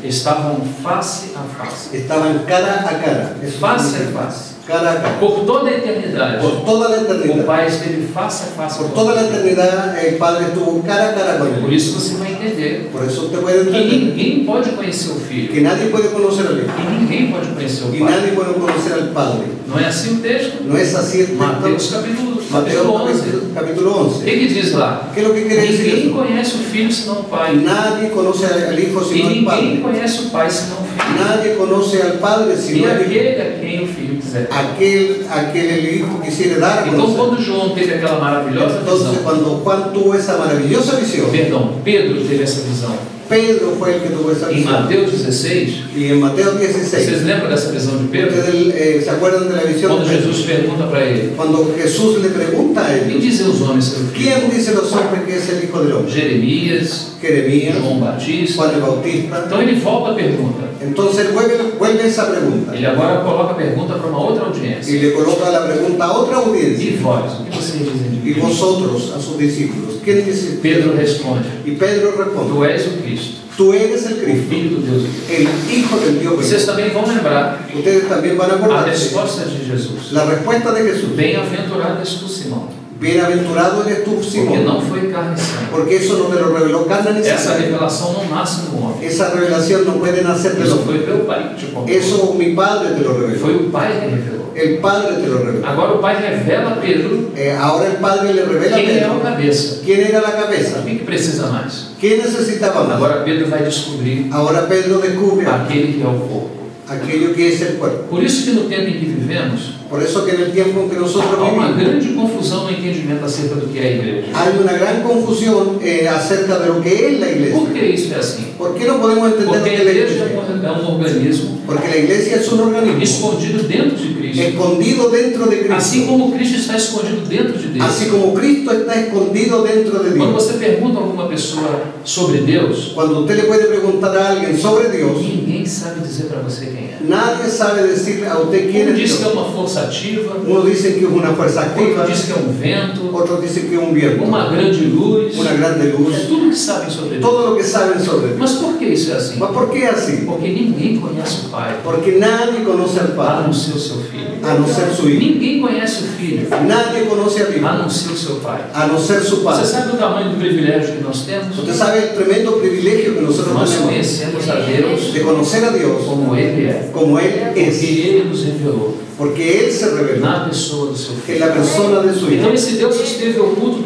estavam face a face. Estaban cara a cara. Eso Face a significa face. cara a cara. Por toda a eternidade, Por toda la o eternidad. Pai esteve face a face Por com toda la ele. eternidad el Padre estuvo cara a cara con Por él. isso você vai entender Por eso usted puede que entender ninguém pode conhecer o Filho que nadie puede conocer al Hijo e ninguém pode conhecer o y Pai. nadie puede conocer al Padre. Não é assim o texto? No es así el texto. Mateus capítulo Mateo 11. capítulo O 11. que diz lá? ¿Qué es lo que quiere decir Ninguém eso? conhece o Filho senão o Pai. Nadie conoce al Hijo E sino al ninguém Padre. conhece o Pai senão o Filho. Nadie conoce al Padre E sino al Hijo. aquele a quem o Filho quiser. Aquel el Hijo quisiera dar a Então, conocer. quando João teve aquela maravilhosa Entonces, visão, cuando Juan tuvo esa maravillosa visión, perdão, Pedro teve essa visão Pedro fue el que tuvo esa em visión. Mateus 16. Y en Mateo Vocês 16, lembram dessa visão de Pedro? ustedes se acuerdan de la visión Quando de Pedro? Jesus pergunta para ele: Cuando Jesús le pregunta a quem ellos, dizem os homens ser o Filho? ¿quién dice los hombres que es el Hijo del Hombre? Jeremias, Jeremías, João Batista. Juan el Bautista. Então ele volta a pergunta. Entonces vuelve esa pregunta Ele agora coloca a pergunta para uma outra audiência. y le coloca la pregunta a otra E audiencia. vós, o que vocês dizem de Y Cristo? vosotros, a sus discípulos, ¿quién dice? Pedro responde: Y Pedro responde, Tu és o Cristo, tú eres el o Cristo, Filho do Deus vivo. el Hijo del Dios Vocês vivo. também vão lembrar Ustedes también van a a acordarse resposta de Jesus. la respuesta de Jesús. Bem-aventurado és tu, Simão, Bienaventurado eres tú, porque Simón, não foi carne e sangue. porque eso no te lo reveló carne ni Essa sangre. revelação não nasce no homem. Esa revelación no puede nacer de Isso los foi pelo Pai que te contou. Eso mi Padre te lo reveló. Foi o Pai que revelou. El Padre te lo reveló. Agora o Pai revela a Pedro Ahora el Padre le revela a quem é o Pedro cabeça. quién era la cabeza, O que precisa mais? quién necesitaba más. Agora Pedro vai descobrir Ahora Pedro descubre aquele que é o corpo. aquello que es el cuerpo. Por isso que no tempo em que vivemos, Por eso que en el tiempo en que nosotros há uma vivimos grande confusão no entendimento acerca do que é a igreja. hay una gran confusión acerca de lo que es la iglesia. Por que isso é assim? ¿Por qué no podemos entender lo Porque que a es la igreja iglesia? é um organismo Porque la iglesia es un organismo escondido dentro de Cristo. escondido dentro de Assim Cristo. como Cristo está escondido dentro de Deus. Así como Cristo está escondido dentro de Quando Dios. você pergunta a alguma pessoa sobre Deus, Cuando usted le puede preguntar a alguien sobre Dios, ninguém sabe dizer para você quem é. nadie sabe decir a usted quién Um es diz que é Dios. uma força ativa, Uno dice que es una fuerza activa, outro diz que é um vento, otros dicen que es un viento, uma grande luz. una grande É luz, tudo que sabem sobre Deus. todo lo que saben sobre Dios. Mas por que isso é assim? ¿Mas por qué así? Porque ninguém conhece o Pai, Porque nadie conoce al a Padre, não ser o seu Filho. a no ser su Hijo. Ninguém conhece o Filho, Nadie conoce al a Hijo, não ser o seu Pai. a no ser su Você Padre. sabe o tamanho do privilégio que nós temos? Usted sabe el tremendo privilegio que nosotros Nós tenemos conhecemos a Deus de conocer a Dios como Ele é, como Él porque es, Ele nos revelou porque Él se reveló na pessoa do seu en Filho. la persona de su Então Hijo. esse Deus esteve oculto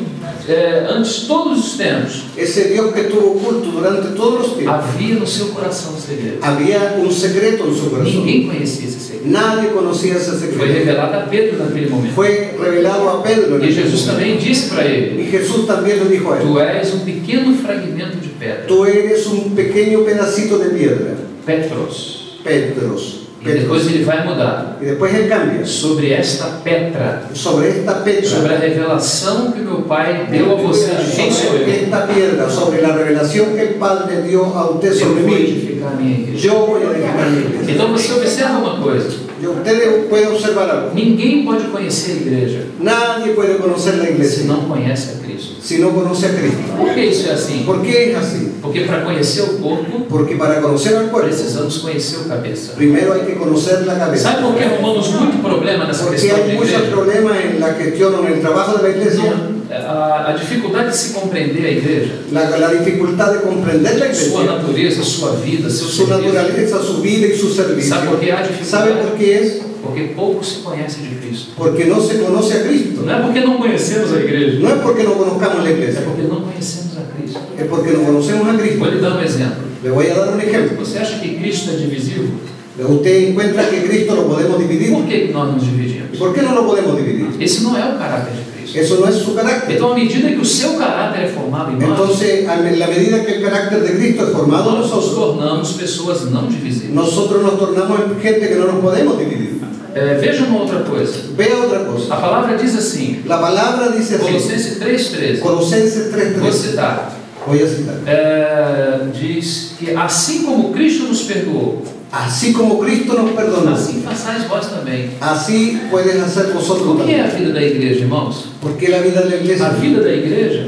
antes de todos os tempos. Ese Dios que estuvo oculto durante todos los tiempos. Havia no seu coração um segredo. Había un secreto en su corazón. Ninguém conhecia esse segredo. Nadie conocía ese Foi secreto. revelado a Pedro naquele momento. Fue revelado a Pedro. en E aquel Jesus momento. também disse para ele: Y Jesús también le dijo a él: Tu és um pequeno fragmento de pedra. tú eres un pequeño pedacito de piedra, Petros. Petros. E depois ele vai mudar. Y después él cambia. Sobre esta pedra, Sobre esta sobre a pedra, revelação que meu Pai deu a você de quem sou eu, esta piedra, sobre la revelación que el Padre dio a usted eu sobre vou mí, edificar a minha igreja. yo voy a edificar mi iglesia. Então você observa uma coisa: Usted puede observar algo. ninguém pode conhecer a igreja Nadie puede conocer la se iglesia não conhece a Cristo. si no conoce a Cristo. Por que isso é assim? ¿Por qué es así? Porque para conhecer o corpo, Porque para conocer al cuerpo, precisamos conhecer o cabeça. primero hay que conocer la cabeza. Sabe por que arrumamos muito problema nessa Porque questão de hay muchos igreja? problemas en la gestión o en el trabajo de la iglesia. A dificuldade de se compreender a igreja, La dificultad de comprender la sua iglesia, natureza, sua vida, seu su serviço. naturaleza, su vida y su servicio. Sabe por que há ¿Sabe dificuldade? por qué es? Porque pouco se conhece de Cristo. Porque no se conoce a Cristo. Não é porque não conhecemos a igreja, No es porque no conozcamos la é iglesia, porque não conhecemos a Cristo. es porque no conocemos a Cristo. Vou lhe dar um exemplo. Le voy a dar un ejemplo. Você acha que Cristo é divisível? Usted encuentra que Cristo lo podemos dividir. Por que nós nos ¿Y dividimos? por qué no lo podemos dividir? Esse não é o caráter de Cristo. Eso no es su carácter. Então, à medida que o seu caráter é formado em nós, Entonces, en la medida que el carácter de Cristo es formado en nós nos nosotros, tornamos pessoas não divisíveis. nosotros nos tornamos en gente que no nos podemos dividir. Veja uma outra coisa. Vea otra cosa. A palavra diz assim, La palabra dice así, Colossenses 3,13. Colosenses Vou 3:3. citar. Voy a citar. Diz que assim como Cristo nos perdoou, Así como Cristo nos perdonó, assim façais vós também. así pueden hacer vosotros O que é también. a vida da igreja, irmãos? ¿Por qué la vida de la A iglesia? vida da igreja,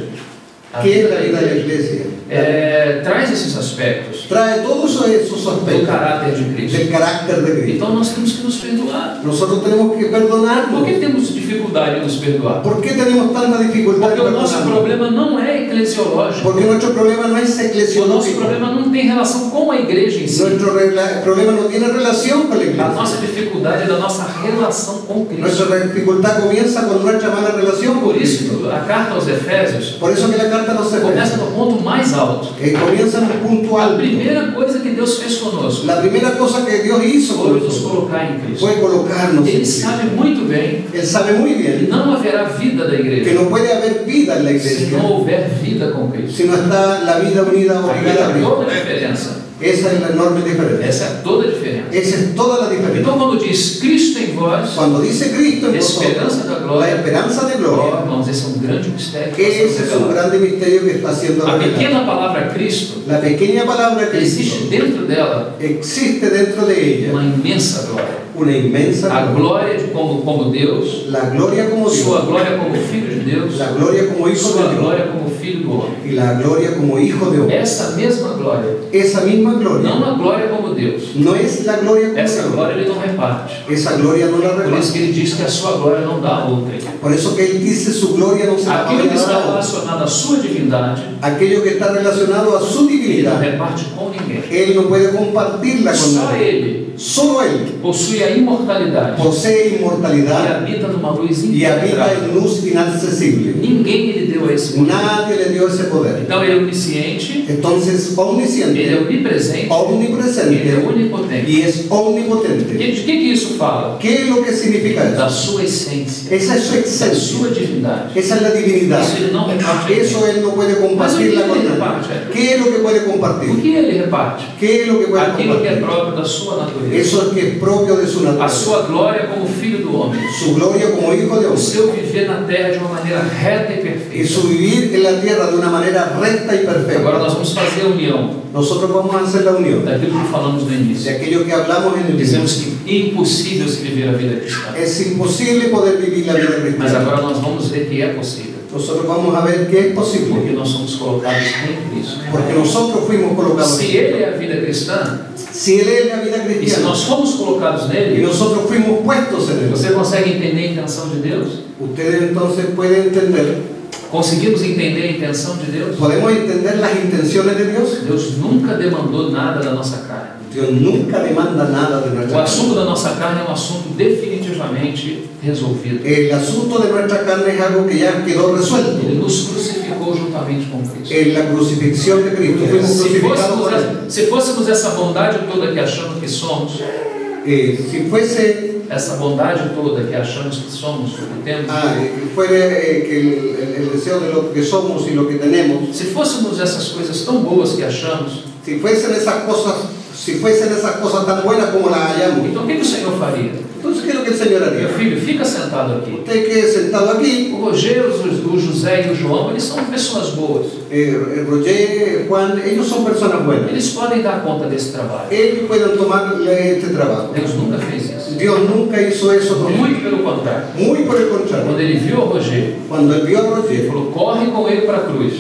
a ¿Qué es vida la da vida de la igreja iglesia? traz esses aspectos trae todos esos do aspectos caráter de Cristo. del carácter de Cristo. Então nós temos que nos perdoar. Nosotros tenemos que perdonarnos. Por que temos dificuldade em nos perdoar? ¿Por qué tenemos tanta dificultad Porque en o nosso perdonarnos? problema não é eclesiológico. Porque nuestro problema no es O nosso eclesiológico. problema não tem relação com a igreja em si. Nuestro problema no tiene relación con la A iglesia. nossa dificuldade é da nossa relação com Cristo. Nuestra dificultad comienza con nuestra mala relación con Por isso Cristo. que a carta aos Efésios Por eso que la carta nos começa no ponto mais alto. comienza en un punto A alto. primeira coisa que Deus fez conosco La primera cosa que Dios hizo con foi nos nosotros colocar em Cristo. fue colocarnos en Ele Cristo. sabe muito bem Él sabe muy que bien não haverá vida da que igreja no puede haber vida en la se iglesia não houver vida com Cristo. si no está la vida unida Aqui obligada a está toda Cristo. a diferença. Esa es la enorme diferencia. Essa é toda a diferença. Esa es toda la diferencia. Então, quando diz Cristo em vós, Cuando dice Cristo en esperanza vosotros, da glória, la esperanza de ó, gloria, irmãos, esse é um grande mistério que está ese sendo es un revelado. grande misterio que está siendo A revelado. pequena palavra Cristo La pequeña palabra existe Cristo dentro dela existe dentro de ella uma imensa glória. una inmensa A gloria. glória de como Deus, La gloria como sua Dios, glória como Filho de Deus, la gloria como hijo sua de Dios glória como Filho do homem. y la gloria como hijo de hombre. Essa mesma glória, Esa misma gloria não a glória como Deus. no es la gloria como Essa Dios. glória ele não reparte. Esa gloria no la Por isso reparte. que ele diz que a sua glória não dá a outra. Por eso que él dice su gloria no se la va a Aquilo que dar está a otro. relacionado à sua divindade, Aquello que está relacionado a su ele não divinidad, reparte com ninguém. él no puede compartirla con Só nadie. ele Solo él possui a imortalidade posee e inmortalidad habita numa luz y habita impenetrável. en luz inaccesible. Ninguém lhe deu esse poder. Nadie le dio ese poder. Então ele é onisciente, Entonces, ele é omnisciente, onipresente, ele é omnipresente onipotente. y es omnipotente. De que isso fala? ¿Qué es lo que significa Da eso? sua essência, Esa es su da esencia. sua divindade. Esa es la divinidad. Isso ele não reparte. a Eso ninguém. él no puede compartirla con nadie. ¿Qué es lo que puede O compartir? que ele reparte? ¿Qué es lo que puede Aquilo que é compartir? próprio da sua natureza. Eso es que es propio de su A naturaleza. sua glória como Filho do homem. Su gloria como hijo de O hombre. seu viver na terra de uma maneira reta e Y perfeita. su vivir en la tierra de una manera recta y Agora perfecta. nós vamos fazer a união Nosotros vamos a hacer la unión daquilo que falamos no de início. aquello que hablamos en el Dizemos inicio. que é impossível se viver a vida cristã. Es imposible poder vivir la vida Mas cristiana. agora nós vamos ver que é possível. Nosotros vamos a ver que es Porque posible. nós somos colocados em Cristo. Porque nosotros fuimos colocados. Se Ele é a vida cristã, Si Él es la vida e se cristiana nós fomos colocados y nele, nosotros fuimos puestos en Él, você consegue entender a intenção de Deus? ustedes entonces pueden entender, Conseguimos entender a intenção de Deus? podemos entender las intenciones de Dios. Deus nunca demandou nada da nossa carne. Dios nunca demanda nada de O nuestra assunto carne. da nossa carne é um assunto definitivamente resolvido. El asunto de nuestra carne es algo que ya quedó resuelto. Ele nos crucificou juntamente com Cristo. En la crucifixión de Cristo fuimos crucificados por Él. Se fôssemos essa bondade toda que achamos que somos, Si fuese essa bondade toda que achamos que somos, que temos, fuera que el deseo de lo que somos y lo que tenemos, se fôssemos essas coisas tão boas que achamos, si fuesen esas cosas tan buenas como las hallamos, então o que o Senhor faria? entonces ¿qué es lo que el Señor Meu haría? filho, fica sentado aqui. Usted que es sentado aquí, O Rogério, o José e o João, eles são pessoas boas. Roger, Juan, ellos son personas buenas. Eles podem dar conta desse trabalho. Ellos pueden tomar este trabajo. Deus nunca fez isso. Dios nunca hizo eso con él. Muito pelo contrário. Muy por el contrario. Quando ele viu o Rogério, Cuando él vio a ele Roger, falou: corre com ele para a cruz.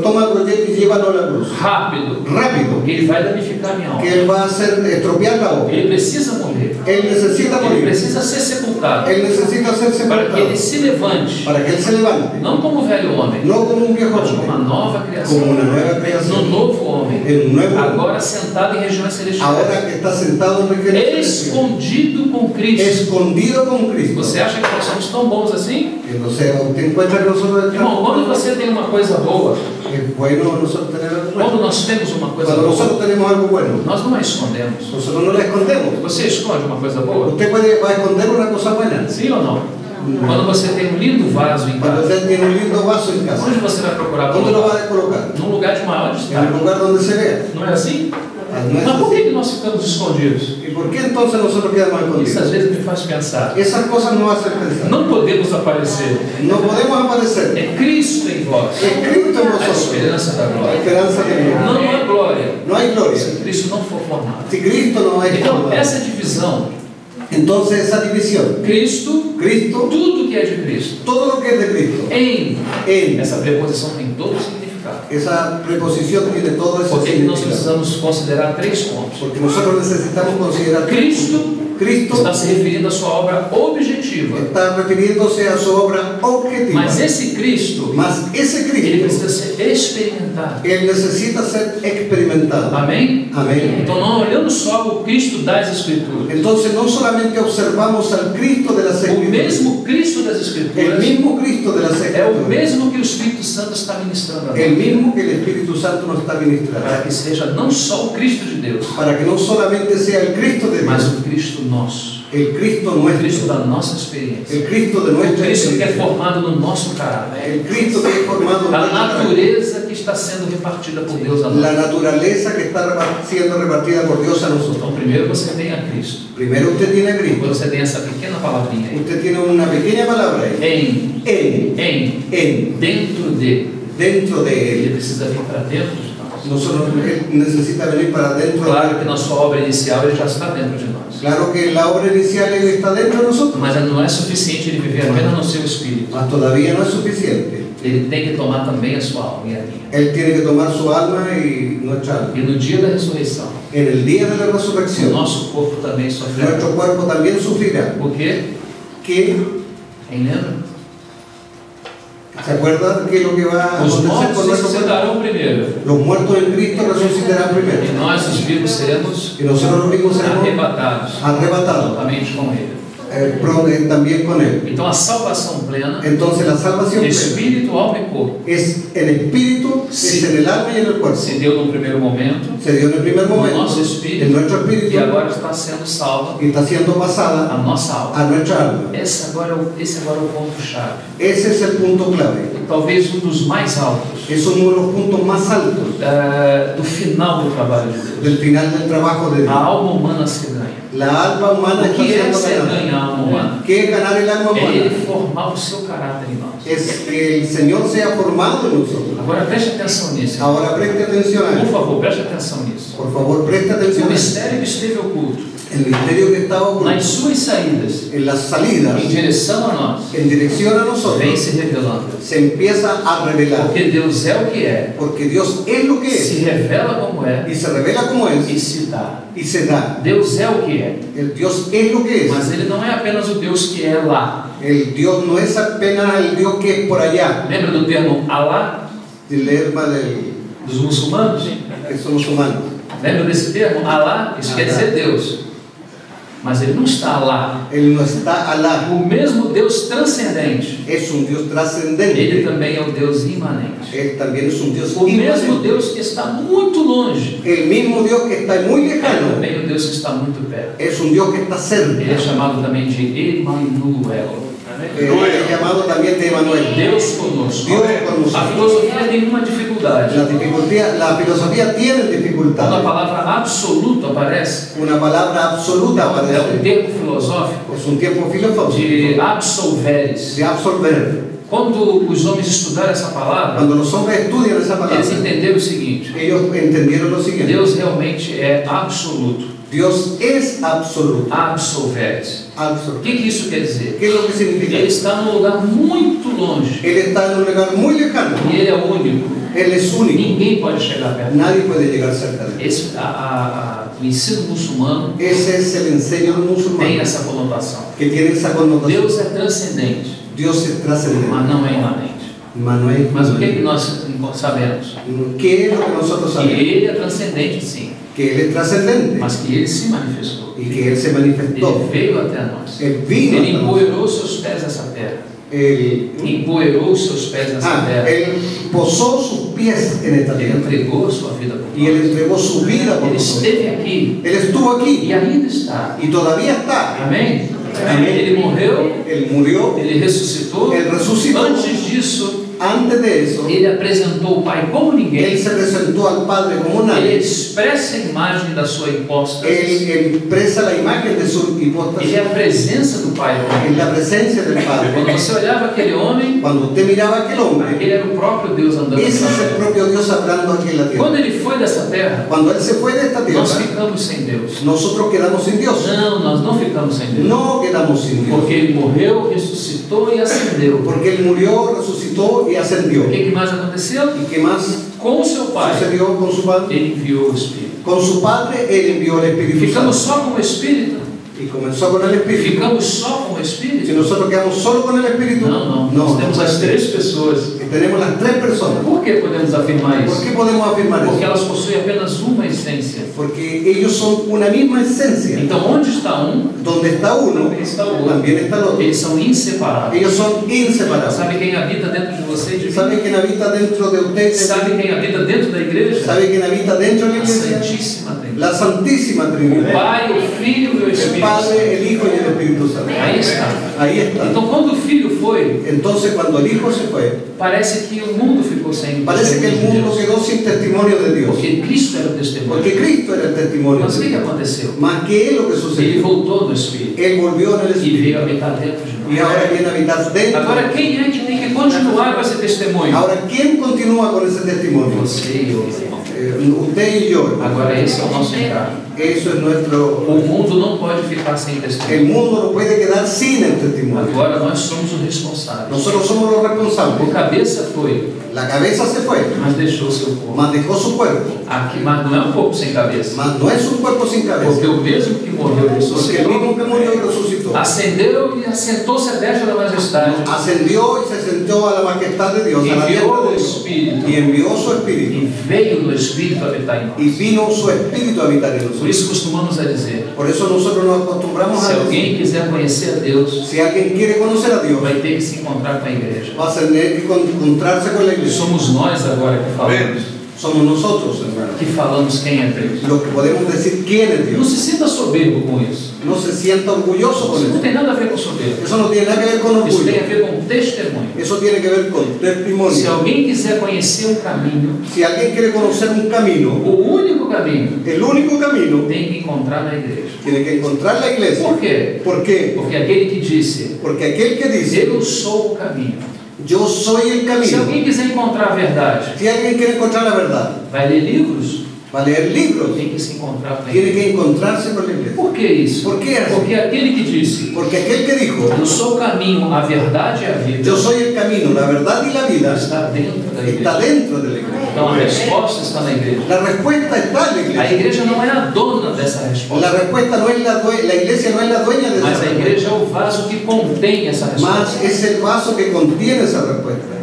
toma a Roger y llévalo a la cruz. Rápido. Rápido, Porque ele vai danificar minha que alma. él va a hacer estropear la obra. Ele precisa morrer. Él necesita Ele morir. precisa ser sepultado. Él necesita ser Para que sepultado. ele se levante. Para que él se levante. Não como o velho homem, No como un viejo mas como uma hombre, nova como criação. una nueva No creación. novo homem. El nuevo hombre. Agora sentado em regiões celestiais. Ahora que está sentado en regeneración. Escondido com Cristo. Escondido con Cristo. Você acha que nós somos tão bons assim? Entonces, usted encuentra que nosotros Irmão, quando você tem uma coisa boa, es bueno nosotros tener algo quando bueno. nós temos uma coisa Cuando boa, nosotros tenemos algo bueno, nós não a escondemos. nosotros no la escondemos. Você esconde uma coisa boa? Usted va a esconder una cosa buena. Sim ou não? Quando você tem um lindo vaso em Cuando casa, usted tiene un lindo vaso en casa, onde você vai procurar ¿dónde lo colocar? va a colocar? Num lugar de maior En el destaque. lugar donde se vea. Não é assim? No es Mas por así. que nós ficamos escondidos? ¿Y por qué entonces nosotros quedamos Isso às escondidos? vezes me faz pensar. Esas cosas no hacen pensar. Não podemos aparecer. No podemos aparecer. É Cristo em vós. Es Cristo en A nosotros. esperança da La glória. esperanza de Dios. Não há glória No hay gloria. se Cristo não for formado. Si Cristo no es Então, formado, essa divisão, entonces esa división, Cristo, Cristo, tudo que é de Cristo, todo lo que es de Cristo, em, en, essa preposição tem todo o significado. Esa preposición tiene todo ese Porque nós significado. precisamos considerar 3 pontos. Porque nosotros necesitamos considerar Cristo Está se referindo à sua obra objetiva. está refiriéndose a su obra objetiva. Mas esse Cristo, Mas ese ele Cristo, precisa ser experimentado. Él necesita ser experimentado. Amém? Amén. Então, não olhando só o Cristo das Escrituras, Entonces no solamente observamos al Cristo de las o Escrituras, mesmo Cristo das el Escrituras mismo Cristo de las é o Escrituras, mesmo que o Espírito Santo está ministrando a el nós, mismo que el Espíritu Santo nos está ministrando, para que seja não só o Cristo de Deus, para que no solamente sea el Cristo de mas Dios, o Cristo nosso, el Cristo o Cristo nuestro, da nossa experiência, el Cristo de o nuestra Cristo que é experiencia, formado no nosso caráter, el Cristo que es formado en a nuestra carne, natureza que está sendo repartida por Deus a la nós. naturaleza que está siendo repartida por Dios a nosotros. Então, primeiro você tem a Cristo, Primero usted tiene a Cristo, depois você tem essa pequena palavrinha aí, usted tiene una pequeña palabra ahí, en, dentro de. dentro de Ele Él. precisa vir para dentro de nós. Nosotros, Él necesita venir para dentro Claro de que Él. na sua obra inicial ele já está dentro de nós. Claro que la obra inicial Él está dentro de nosotros, Mas não é suficiente ele viver apenas no seu espírito. mas todavía no es suficiente. Ele tem que tomar também a sua alma e a minha. Él tiene que tomar su alma y nuestra alma. E no dia da ressurreição, En el día de la o resurrección, nosso corpo também sofrerá. nuestro cuerpo también sufrirá. Por quê? ¿Qué? Quem lembra? ¿Se acuerdan qué es lo que va a Os acontecer mortos con nuestro cuerpo? ressuscitarão primeiro. Los muertos en Cristo resucitarán E primero. nós, os vivos, seremos Y nosotros los mismos seremos arrebatados arrebatados juntamente com ele. también con Él. Então a salvação plena, Entonces la salvación plena espírito, alma e corpo, es en espíritu, Sí. es en el alma y en el cuerpo. se deu no primeiro momento, Se dio en el primer no momento nosso espírito, en nuestro espíritu e agora está sendo salva y está siendo pasada a nossa alma. a nuestra alma. Esse agora é o ponto-chave. Ese es el punto clave. Talvez dos mais altos Es uno de los puntos más altos do final do trabalho de Deus. del final del trabajo de A Dios. alma humana se ganha. La alma humana O está que é siendo ser ganada. ganhar a alma humana? ¿Qué es ganar el alma É humana? Ele formar o seu caráter em nós. Es que el Señor sea formado en nosotros. Agora preste atenção nisso. Ahora preste atención a Por eso. favor, preste atenção nisso. Por favor, preste O atención a eso. mistério que esteve oculto El misterio que estaba oculto nas suas saídas en las salidas em direção a nós en dirección a vem nosotros se revelando. se empieza a revelar. Porque Deus é o que é, Porque Dios es lo que se es revela como é y se revela como e es se dá. y se da. Deus é o que é, El Dios es lo que es. mas Ele não é apenas o Deus que é lá. El Dios no es apenas el Dios que es por allá. Lembra do termo Alá El hermano dos muçulmanos? que somos humanos. Lembra desse termo? Alá, isso quer dizer Deus. Mas Ele não está lá. Él no está Alá. O mesmo Deus transcendente, Es un Dios Ele trascendente. também é o Deus imanente. Él también es un Dios O mesmo inmanente. Deus que está muito longe, El mismo Dios que está muy é lejano. também o Deus que está muito perto. Es un Dios que está Ele é cerca. chamado também de Emmanuel. Es llamado también de Emanuel. Deus conosco. Dios con nosotros. A filosofia tem uma dificuldade. La filosofía tiene Quando a dificultades. palavra absoluto aparece, Una palabra absoluta é um aparece. termo filosófico Es un tiempo filosófico de absolveres. de absolver. Quando os homens estudaram essa palavra, Cuando los hombres estudian esa eles palabra, entenderam o seguinte: ellos entendieron lo siguiente. Deus realmente é absoluto. Dios es absoluto. Absolveres. O Absoluto. que isso quer dizer? ¿Qué es lo que significa? Ele está num lugar muito longe. Él está en un lugar muy lejano. E ele é o único. Él es único. Ninguém pode chegar perto. Nadie puede llegar cerca de él. O ensino muçulmano Ese es el enseño tem musulmán essa conotação. que tiene esa connotación. Deus é transcendente, Dios es trascendente. mas não é imanente. Manuel. Mas o que é que nós sabemos? ¿Qué es lo que nosotros Que sabemos? ele é transcendente, sim, Que Él es trascendente mas que ele se manifestou. y que Él se Ele manifestó. veio até nós. Él vino. Ele hasta empoeirou seus pés nessa terra. Él, Empoeirou seus pés nessa terra. Él posó sus pies en esta Ele tierra entregou a sua vida por y Él nós. entregó su vida por Ele nosotros. esteve aqui Él estuvo aquí e ainda está. y todavía está. Amém? Amém. Ele morreu, Él murió. ele ressuscitou. Él resucitó. Antes disso, Antes de eso, ele apresentou o Pai como Él ninguém. se presentó al Padre como Ele nadie. expressa a imagem da sua hipóstase. Él expresa la imagen de su Ele hipóstasis é a presença do Pai. en la presencia del Quando Padre. você olhava aquele homem, Cuando usted miraba a aquel hombre, ele era o próprio Deus andando ese na es el terra. propio Dios hablando aquí en la tierra. Quando ele foi dessa terra, Cuando Él se fue de esta nós tierra, ficamos sem Deus. nosotros quedamos sin Dios. Não, nós não ficamos sem Deus. No quedamos sin Dios. Porque ele morreu, ressuscitou e ascendeu. Porque Él murió, resucitó y O ascendió. que mais aconteceu? ¿Y qué más Com o seu Pai, sucedió con su Padre. Ele enviou o Espírito. Con su Padre, Él envió el Espíritu Ficamos Santo. só com o Espírito? Y comenzó con el Espíritu. Ficamos só com o Si Espírito? nosotros quedamos solo con el Espíritu, Não, nós temos as três pessoas. Y tenemos las tres personas. Por que podemos afirmar ¿Por isso? qué podemos afirmar Porque eso? elas possuem apenas uma essência. Porque ellos son una misma esencia. Então, onde está um, Donde está uno, também está o outro. también está el otro. Eles são inseparáveis. Ellos son inseparables. Sabe quem habita dentro de você e de mim? ¿Sabe quién habita dentro de ustedes? Sabe quem habita dentro da igreja? ¿Sabe quién habita dentro de la A iglesia? Santíssima Trindade. La Santísima O Trinidad. Pai, o Filho e o El Espírito Padre, Santo. el Hijo y el Espíritu Santo. Aí está. Ahí está. Então, quando o Filho foi, Entonces, cuando el Hijo se fue, parece que o mundo ficou sem parece que el testemunho de mundo Deus. quedó sin testimonio de Dios. Porque Cristo era o testemunho. Porque Cristo era el testimonio Mas o de que Dios. aconteceu? Más que es lo que Ele sucedió. voltou no Espírito Él volvió en el e Espíritu. veio habitar dentro de Y nós. ahora viene a habitar dentro. Agora, quem é que tem que continuar com esse testemunho? Ahora, ¿quién continúa con ese testimonio? Você e eu, irmão. Usted y yo. Agora, esse é o nosso encargo. Eso es nuestro... O mundo não pode ficar sem El testemunho. mundo no puede quedar sin el testimonio. Agora, nós somos os responsáveis. Nosotros somos los O responsables. cabeça foi, La cabeza se fue, mas deixou seu corpo. mas dejó su cuerpo. Aqui, mas não é um corpo sem cabeça. Mas no es un cuerpo sin cabeza. Porque o mesmo que morreu Porque el ressuscitou, mismo que murió y resucitó. ascendeu e assentou-se à destra da majestade. Ascendió y se sentó a la majestad de Dios, a la diestra Enviou o de Dios, Espírito. y envió su Espíritu. E veio no Espírito habitar em Y nós. vino su Espíritu a habitar en Por nosotros. isso costumamos a dizer, Por eso nosotros nos acostumbramos se a decir, alguém quiser conhecer a Deus, si alguien quiere conocer a Dios, vai ter que se encontrar com a igreja. va a tener que encontrarse con la iglesia. Somos nós agora que falamos. Somos nosotros, hermanos, Que falamos quem é Deus. los que podemos decir quién es Não Dios. se sinta soberbo com isso. No se sienta orgulloso con Isso não eso. tem nada a ver com soberbo. Eso no tiene nada que ver con Isso tem orgullo. a ver com testemunho. Eso tiene que ver con Se testimonio. alguém quiser conhecer um caminho, Si alguien quiere conocer un camino, o único caminho, el único camino, tem que encontrar na igreja. tiene que encontrar la iglesia. Por quê? ¿Por qué? Porque aquele que disse, Porque aquel que dice, eu sou o caminho. yo soy el Se camino, alguém quiser encontrar a verdade, si alguien quiere encontrar la verdad, vai ler livros, va a leer libros, tem que se encontrar com a tiene igreja. que encontrarse con la iglesia. Por que isso? Por que assim? Porque aquele que disse, Porque aquel que dijo, eu sou o caminho, a verdade e a vida, yo soy el camino, la verdad y la vida, está dentro da está igreja. dentro de la iglesia. Então a resposta está na igreja. La respuesta está en la A iglesia. igreja não é a dona dessa resposta, La respuesta no es la iglesia no es la dueña de mas esa a respuesta, igreja é o vaso que contém essa resposta. más es el vaso que contiene esa respuesta.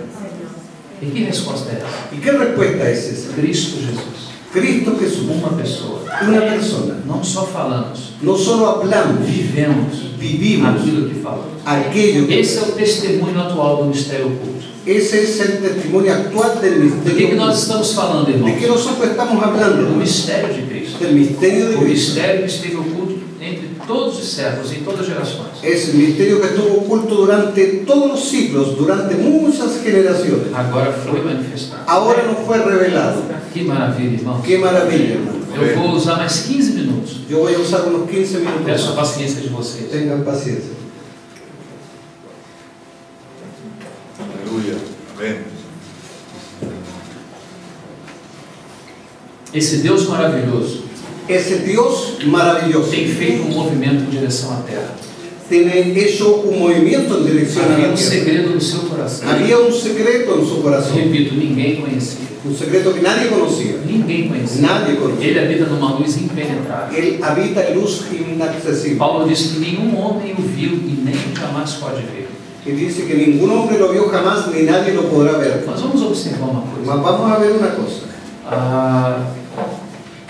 E que resposta é essa? ¿Y qué respuesta es esa? Cristo Jesus. Cristo Jesús, Uma pessoa. una persona. Não só falamos, No solo hablamos, vivemos vivimos aquilo que falamos. aquello que... Esse é o testemunho atual do mistério oculto. Ese es el testimonio actual del Do que misterio. nós estamos falando, ¿De irmãos? qué nosotros estamos Do hablando? mistério de Cristo. Del misterio de O Cristo. mistério que esteve oculto entre todos os séculos, em todas as gerações. Es el misterio que estuvo oculto durante todos los siglos, durante muchas generaciones. Agora foi manifestado. Ahora nos fue revelado. Que maravilha, irmãos. Qué maravilla, hermano. Eu vou usar mais 15 minutos. Yo voy a usar unos 15 minutos. Peço a más. paciência de vocês. Tengan paciencia. Aleluya. Amén. Esse Deus maravilhoso Ese Dios maravilloso tem feito um movimento em direção à terra. tiene hecho un movimiento en dirección a Havia la um tierra. segredo no seu coração. Había un secreto en su corazón, Repito, ninguém conhecia. un secreto que nadie conocía. Ninguém conhecia. Nadie conocía. Ele habita numa luz impenetrável. Él habita en luz inaccesible. Paulo disse que nenhum homem o viu e nem jamais pode ver. Y dice que ningún hombre lo vio jamás ni nadie lo podrá ver. Mas vamos observar uma coisa. Mas vamos a ver una cosa.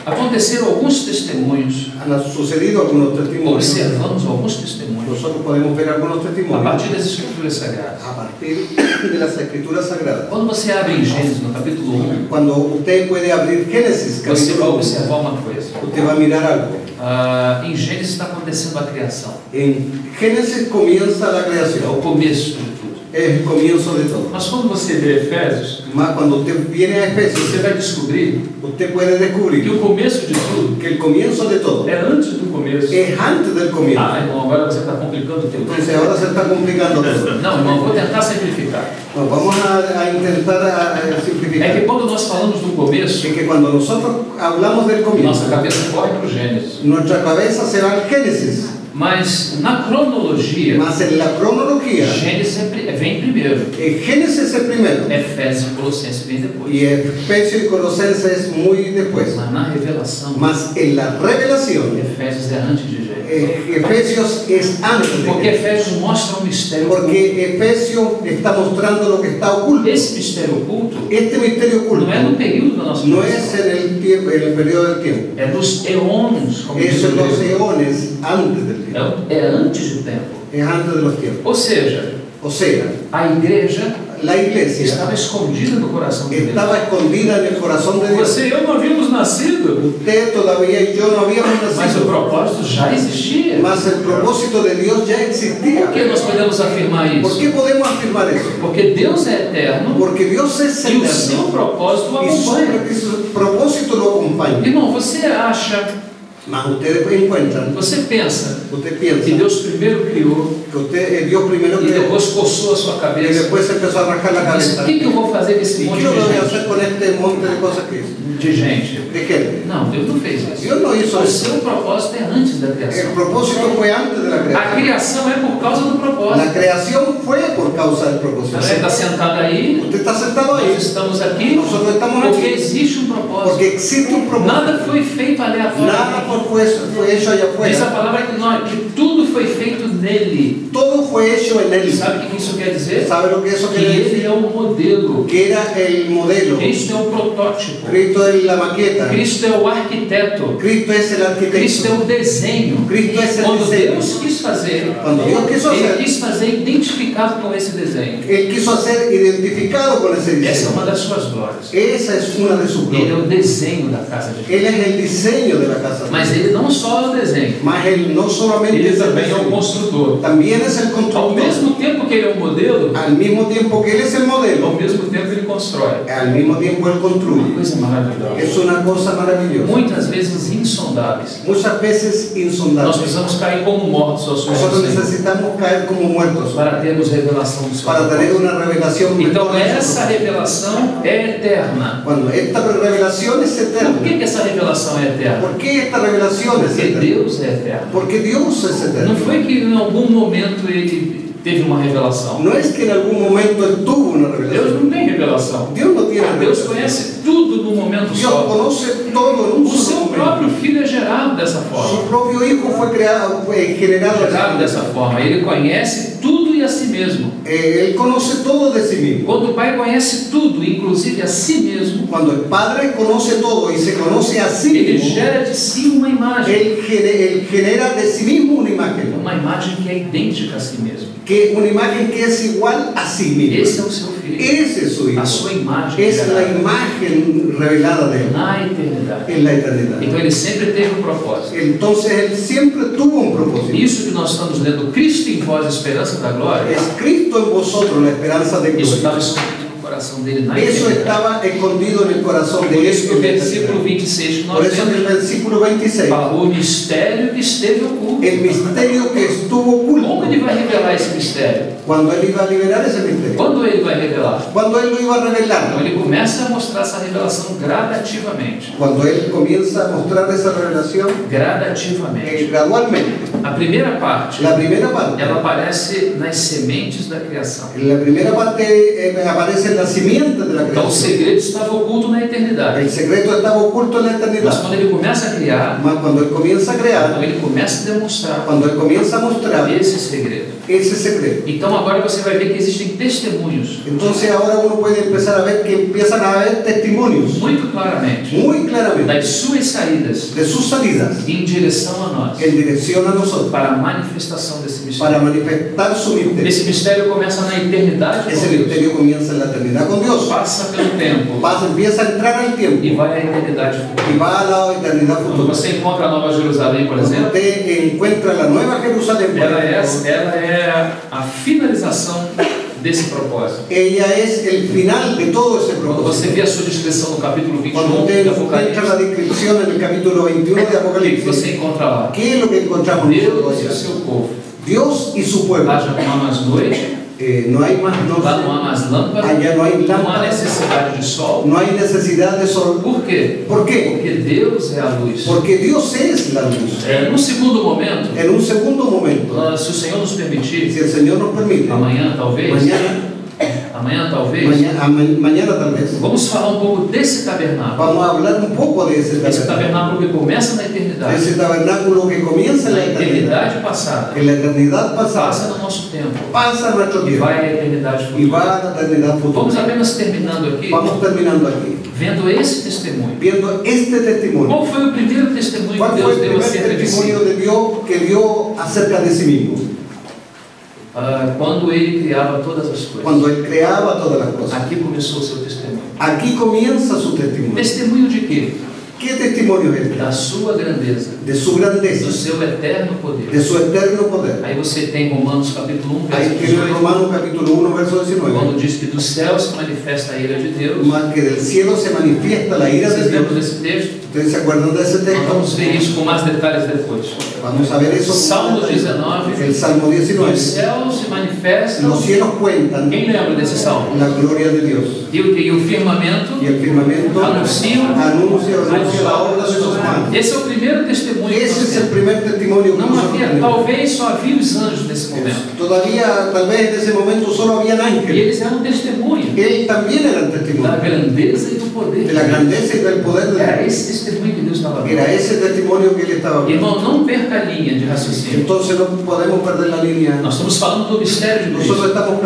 Aconteceram alguns testemunhos, Han sucedido algunos testimonios. observamos alguns testemunhos Nosotros podemos ver algunos a testimonios partir das Escrituras Sagradas. a partir de las Escrituras Sagradas. Quando você abre em Gênesis, no capítulo 1, Cuando usted puede abrir Génesis, você vai capítulo 1, observar uma coisa. usted va a mirar algo. Em Gênesis está acontecendo a criação. En Génesis comienza la É creación. o começo de tudo. Es el comienzo de todo. Mas quando você lê Efésios, Mas cuando usted viene a Efesios, você vai descobrir usted puede que descubrir o começo de tudo que el comienzo de todo é antes do começo. es antes del comienzo. Irmão, agora você está complicando tudo. Entonces ahora se está complicando todo. Não, irmão, vou tentar simplificar. Nos vamos a intentar É que simplificar. quando nós falamos do começo, Es que cuando nosotros hablamos del nossa comienzo, cabeça corre para o Gênesis. nuestra cabeza se va al Génesis. Mas na cronologia, Mas en la cronología, Gênesis vem primeiro, Génesis es el primero Efésios e Colossenses vem depois. y Efesios y Colosenses muy después. Mas na revelação, Mas en la revelación, Efésios é antes de Gênesis. Efesios es antes Porque de Efésios mostra um mistério oculto. porque Efesios está mostrando lo que está oculto. Esse mistério oculto Este misterio oculto não é no período da nossa no vida, es en el tiempo, en el periodo del tiempo. é nos eones, como diz Eso o es los grego. eones antes del tiempo. É antes do tempo. Es antes de los tiempos. Ou seja, O sea, a igreja la iglesia estava escondida no coração de Deus. estaba escondida en el corazón de Dios. Você e eu não havíamos nascido, Usted todavía y yo no habíamos mas o nacido, propósito já existia. mas el propósito de Dios ya existía. Por que nós podemos afirmar ¿Por isso? qué podemos afirmar eso? Porque Deus é eterno Porque Dios es e o seu eterno propósito o y acompanha. su propósito lo acompaña. Irmão, você acha, Mas ustedes encuentran, você pensa usted que piensa Deus primeiro criou que usted, Dios primero e creó depois coçou a sua y cabeça. después empezó a rascar la Disse, cabeza. o que eu vou fazer com esse ¿Y monte qué lo voy a de hacer gente? con este monte de cosas que hizo? De gente? ¿De gente? Não, Deus não fez isso. Dios no hizo O eso. seu propósito é antes da El criação. propósito fue antes de la A creación. criação é por causa do La propósito. creación fue por causa del propósito. Você está sentado aí, Usted está sentado nós ahí estamos aqui, Nosotros estamos porque aquí existe um propósito. porque existe un propósito. Nada foi feito Nada aleatoriamente. fue hecho allá Diz a afuera. palavra que tudo foi feito nele. Todo fue hecho en él. Sabe o que isso quer dizer? ¿Sabe lo que eso Que quiere ele decir? é o modelo. Que era el modelo. Cristo é o protótipo. Cristo es la maqueta. Cristo é o arquiteto. Cristo es el Cristo é arquitecto. o desenho. Cristo es el Quando diseño. Deus quis fazer, Quando Deus quis fazer. Ele quis fazer identificado com esse desenho. Él quiso ser identificado con ese Essa é diseño. uma das suas glórias. Esa es una de sus Ele é glorias. o desenho da casa de Deus. Él es el diseño de la casa. Mas ele não só é o desenho, Mas él no solamente ele es el também é o diseño, construtor. también es el Ao constructor. mesmo tempo que ele é o modelo, Al mismo tiempo que él es el ao modelo, mesmo tempo ele constrói. al mismo tiempo él Uma construye. coisa maravilhosa. Es una cosa maravillosa. Muitas vezes insondáveis. Muchas veces Nós insondables. precisamos cair como mortos aos seus Nosotros olhos necesitamos caer como muertos para termos revelação do seu para tener propósito. una revelación. de Então todo eso. essa revelação é eterna. Cuando esta revelación es Por eterna. que essa revelação é eterna? ¿Por qué esta revelación es Porque eterna? Deus é eterno. Porque Dios es Não eterno. foi que em algum momento ele teve uma revelação. No es que en algún momento él tuvo una Deus revelación. não tem revelação. Dios no tiene Deus revelación. conhece tudo no momento Dios só. conoce todo en un O solo seu momento. próprio filho é gerado dessa forma. Su propio hijo fue creado, fue generado Gerado dessa forma. Ele conhece tudo e a si mesmo. Él conoce todo de sí mismo. Quando o Pai conhece tudo, inclusive a si mesmo, Cuando el Padre conoce todo y se conoce a sí ele mismo, gera de si uma imagem. él genera de sí mismo una imagen, Uma imagem que é idêntica a si mesmo. que una imagen que es igual a sí mismo. Esse é o seu filho. Ese es su hijo. A sua imagem Es la gerada imagen revelada de él na eternidade. en la eternidad. Então ele sempre teve um propósito. Entonces él siempre tuvo un propósito. Isso que nós estamos lendo, Cristo em vós, a esperança da glória, Es Cristo en vosotros la esperanza de isso estava gloria. escondido no coração dele na Eso eternidade. estaba escondido en el corazón Por de isso que o él. versículo 26 que Por nós eso en el temos versículo 26, fala o mistério que esteve oculto. el misterio que estuvo Como oculto, ele vai revelar esse mistério? cuando él iba a liberar ese misterio, Quando ele vai revelar? cuando él lo iba a Então revelar, ele começa a mostrar essa revelação gradativamente. cuando él comienza a mostrar esa revelación Gradativamente. gradualmente. A primeira parte, La primera parte, ela aparece nas sementes da criação. en la primera parte aparece el nacimiento de la Então o creación. segredo estava oculto na eternidade. El secreto estaba oculto en la Mas eternidad. quando ele começa a criar, Mas cuando él comienza a quando crear, ele começa a demonstrar cuando él comienza a mostrar esse segredo. ese secreto, Então agora você vai ver que existem testemunhos, entonces ahora uno puede empezar a ver que empiezan a haber testimonios muito claramente, muy claramente das suas saídas de sus salidas em direção a nós, en dirección a nosotros para a manifestação desse para mistério. manifestar su misterio. Esse mistério começa na eternidade Ese com Deus, misterio comienza en la eternidad con Dios. passa pelo tempo Empieza a entrar al e tiempo vai à eternidade futura. y va a la eternidad Quando futura. você encontra a Nova Jerusalém, por Cuando exemplo, usted encuentra la Nueva Jerusalén, por ela ejemplo, é a finalização desse propósito. ella es el final de todo ese Quando você propósito. vê a sua descrição no capítulo Cuando 21 usted de encuentra Apocalipse, la descripción en el capítulo 21 de o que Apocalipsis, você encontra lá? ¿qué es lo que encontramos nosotros Deus e o allá? seu povo. Dios y su pueblo. Lá já clamam as noites, no hay más lá não há noche, mais lâmpada, allá no hay não há lámpara, necessidade de sol. no hay necesidad de sol. Por quê? ¿Por qué? Porque Deus é a luz. Porque Dios es la luz. Num segundo momento, En un segundo momento, se o Senhor nos permitir, si el Señor nos permite, amanhã talvez, mañana tal vez, vamos falar um pouco desse tabernáculo. vamos a hablar un poco de ese Esse tabernáculo. tabernáculo que começa na eternidade, Ese tabernáculo que comienza en na la eternidad, eternidade passada, en la eternidad passa pasada, no nosso tempo pasa nuestro e tiempo vai à eternidade y futura. va a la eternidad Vamos futura. apenas terminando aqui, Vamos terminando aquí, vendo esse testemunho. viendo este testimonio. Qual foi o primeiro testemunho que ¿Cuál Deus fue el deu primer acerca de si? testimonio de Dios que dio acerca de sí mismo? Quando Ele criava todas as coisas. Cuando Él creaba todas las cosas. Aqui começou o seu testemunho. Aquí comienza su testimonio. Testemunho de quê? ¿Qué testimonio es este? Da sua grandeza, De su do grandeza, seu eterno poder. de su eterno poder. Aí você tem Romanos capítulo 1, verso Ahí tiene 18, Romanos capítulo 1, verso quando 19. diz que do céu se manifesta a ira de Deus. Más que del cielo se manifiesta la ira de Vocês Dios. lembram desse texto? ¿Ustedes se acuerdan de ese Nós texto? vamos ver isso com mais detalhes depois. Vamos a ver eso. Salmo 19, El Salmo os 19. céus se manifestam. Los cielos cuentan Quem lembra desse salmo? la gloria de Dios. E o que? E o firmamento Y el firmamento anuncia la obra de sus manos. Esse é o primeiro testemunho que Ese nós es el temos. primer testimonio que Não nosotros havia, tenemos. talvez só havia os anjos nesse momento. Todavía, tal vez en ese momento solo habían E ángeles. eles eram testemunho Él también era da testimonio grandeza e do poder. de la grandeza y del poder de Era Dios. esse testemunho que Deus estava dando. Era ese testimonio que él estaba hablando. Irmão, não perca a linha de raciocínio. Entonces no podemos perder la línea. Nós estamos falando do mistério de Nosotros Cristo. estamos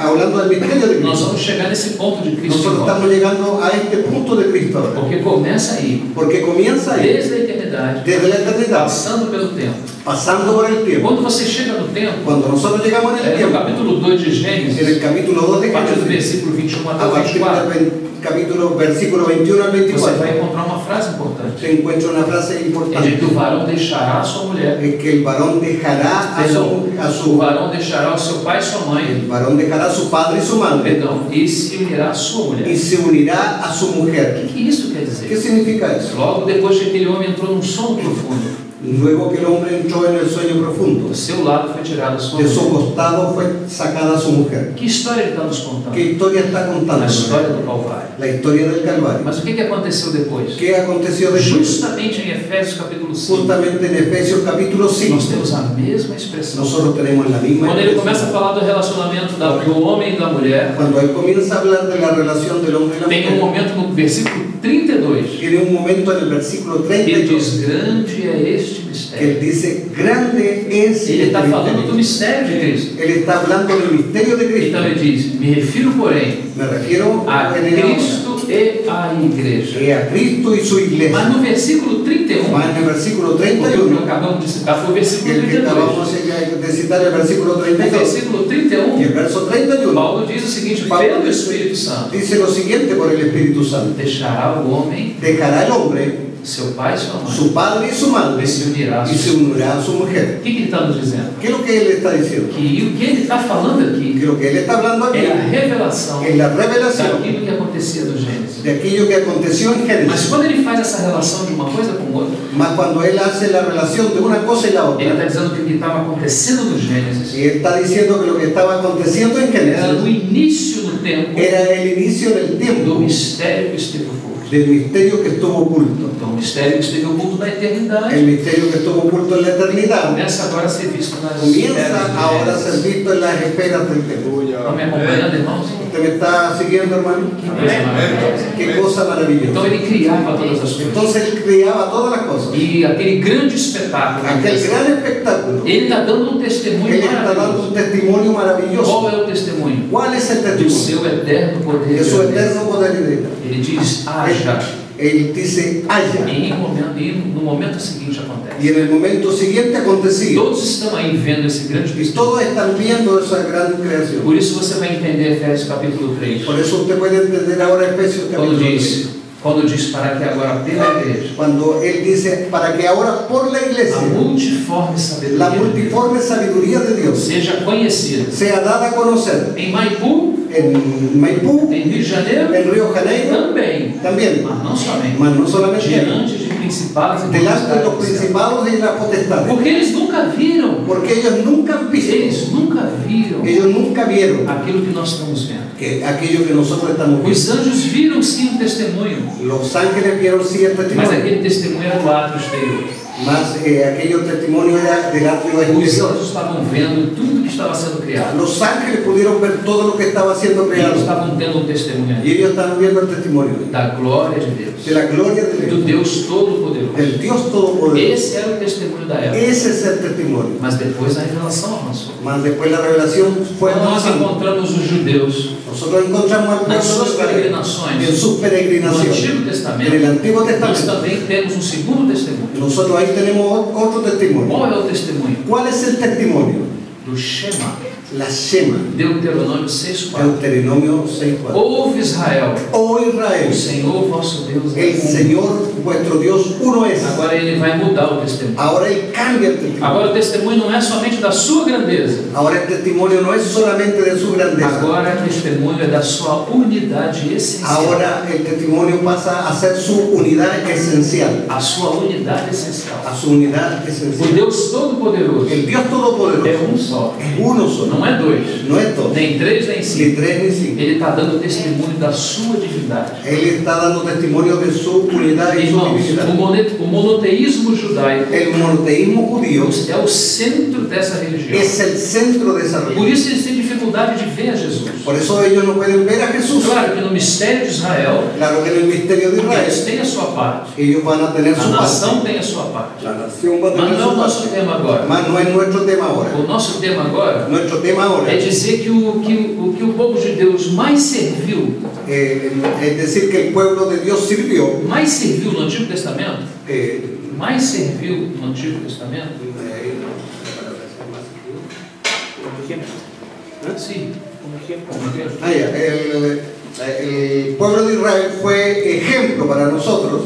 hablando del misterio de Nós Cristo. vamos chegar nesse ponto de Cristo Nosotros agora. estamos llegando a este punto de Cristo ahora. Porque começa aí, Porque comienza ahí, desde a eternidade, desde la eternidad, passando pelo tempo. pasando por el tiempo. Quando você chega no tempo, Cuando nosotros llegamos en el no tiempo, capítulo 2 de en Gênesis, el capítulo 2 de a partir do Génesis, versículo 21 até a o partir 24, del capítulo versículo 21 al você 24, vai encontrar uma frase importante. se encuentra una frase É de importante, que o varão deixará a sua mulher, es que el varón dejará o varão deixará o seu pai e sua mãe, el varón dejará a su padre y su madre perdão, e se unirá à sua mulher. y se unirá a su O mujer. que isso quer ¿Qué dizer? significa eso? Logo depois que aquele homem entrou num sono profundo, Luego que el hombre entró en el sueño profundo, do seu lado foi tirada a sua de su mulher. costado fue sacada su mujer. Que história ele está nos contando? ¿Qué historia está A contando? história do Calvário. La historia del Calvario. Mas o que aconteceu depois? ¿Qué aconteció después? Justamente em Efésios capítulo 5, Justamente en Efesios capítulo 5, nós temos a mesma expressão. nosotros tenemos la misma Quando ele começa a expresión. falar do relacionamento do homem e da mulher, Cuando él comienza a hablar de la relación del hombre y la tem um mujer, momento no versículo 32, tiene un momento en el versículo que ele 32 diz: grande é este que él mistério. dice, grande es Ele este está falando do misterio. mistério de Cristo. Él está hablando del misterio de Cristo. Então ele diz: me refiro, porém, Me refiero a en el ahora, Cristo e à igreja. a Cristo y su Mas iglesia. no versículo 31, Más en el versículo porque o que 31, acabamos de citar foi o versículo el que 32. acabamos de citar, el versículo No 32 versículo y 31, el verso 31, Paulo diz o seguinte: pelo Espírito Santo, dice lo siguiente por el Espíritu Santo: deixará o homem, dejará el hombre seu pai e sua mãe, su padre y su madre e se unirá a y se sua. unirá a su mujer. O que ele está nos dizendo? ¿Qué es lo que él está diciendo? Que o que ele está falando aqui Que lo que él está hablando aquí é a revelação es la revelación daquilo que acontecia no Gênesis. de aquello que aconteció en Mas Génesis. quando ele faz essa relação de uma coisa com outra, Más cuando él hace la relación de una cosa y la ele otra, está dizendo que o que estava acontecendo no Gênesis y él está diciendo que lo que estaba aconteciendo en era no Génesis início do tempo era el inicio del do tiempo, mistério que esteve oculto. del misterio que estuvo oculto. Então, o mistério que esteve oculto na eternidade El misterio que estuvo oculto en la eternidad começa agora a ser visto nas comienza esferas do ahora a ser Gênesis. visto en las esferas del tiempo. Estão me acompanhando, irmãos? ¿Usted me está siguiendo, hermano? Que coisa maravilhosa. Qué cosa maravillosa. Então ele criava todas as coisas. Entonces él creaba todas las cosas. E aquele grande espetáculo, Aquel gran espectáculo, ele está dando um testemunho él está dando maravilhoso. un testimonio maravilloso. Qual é o testemunho? ¿Cuál es el Do testimonio? seu eterno poder. De de su Deus. eterno poder y deidad. Ele diz: haja. Él dice, haya. E no momento seguinte acontece. Y en el momento siguiente acontecía. Todos estão aí vendo esse grande Y mistério. todos están viendo esa gran creación. Por isso você vai entender Efésios capítulo 3. Por eso usted puede entender ahora Efesios capítulo 3. Quando diz para que agora pela igreja Cuando él dice, para que ahora por la a iglesia multiforme la sabedoria de Deus multiforme sabiduría de Dios seja conhecida sea dada a conocer em Maipu, en Maipú, em Rio de Janeiro, en Río de Janeiro, também, también, mas não somente, mas no solamente ahí, diante de principados e delante de los potestades do céu. principados y las potestades. Porque eles nunca viram, Porque ellos nunca han visto, eles nunca viram ellos nunca vieron aquilo que nós estamos vendo. aquello que nosotros estamos viendo. Os anjos viram sim um testemunho, Los ángeles vieron sí el mas testimonio, aquele testemunho era do ato exterior. más aquello testimonio era del atrio Os exterior. anjos estavam vendo tudo que estava sendo criado. Los ángeles pudieron ver todo lo que estaba siendo E eles creado estavam tendo um testemunho y ellos estaban viendo el testimonio da glória de Deus, de la gloria de do Dios, Deus Todo-Poderoso. del Dios Todopoderoso. Esse era o testemunho da época. Ese es el testimonio. Mas depois a revelação avançou. Más después la revelación fue Quando nós avanzando. encontramos os judeus Nosotros encontramos al nas pueblo de suas Israel peregrinações en sus no peregrinaciones. Antigo En el Testamento, Antiguo nós Testamento, também temos um segundo testemunho. nosotros ahí tenemos otro testimonio. Qual é o testemunho? ¿Cuál es el testimonio? Do Shema, La Shema, Deuteronômio 6,4. Deuteronomio 6:4. Ouve Israel, Oh o Israel, Senhor vosso Deus é el um. Señor vuestro Dios uno es. Agora ele vai mudar o testemunho. Ahora Él cambia el testimonio. Agora o testemunho não é somente da sua grandeza. Ahora el testimonio no es solamente de su grandeza. Agora o testemunho é da sua unidade essencial. Ahora el testimonio pasa a ser su unidad esencial. A sua unidade essencial. A su unidad O esencial. Deus Todo-Poderoso El Dios é Todopoderoso um só. es uno solo. Não é dois, No es dos, nem três, nem ni cinco. tres ni cinco. Ele está dando testemunho da sua divindade. Él está dando testimonio de su unidad y su Irmãos, divinidad. o monoteísmo judaico El monoteísmo judío é o centro dessa religião. es el centro de esa Por religión. isso eles têm dificuldade de ver a Jesus. Por eso ellos no pueden ver a Jesús. Claro que no mistério de Israel, Claro que en el misterio de eles Israel têm a sua parte. ellos van a tener A su nação parte. tem a sua parte. La nación va a Mas tener não é o su nosso parte. tema agora. Mas no es nuestro tema ahora. O nosso tema agora Nuestro tema ahora é dizer que o povo de Deus mais serviu es decir que el pueblo de Dios sirvió. no Antigo Testamento, mais serviu no Antigo Testamento, sim, como exemplo. Ah, ya, el pueblo de Israel fue ejemplo para nosotros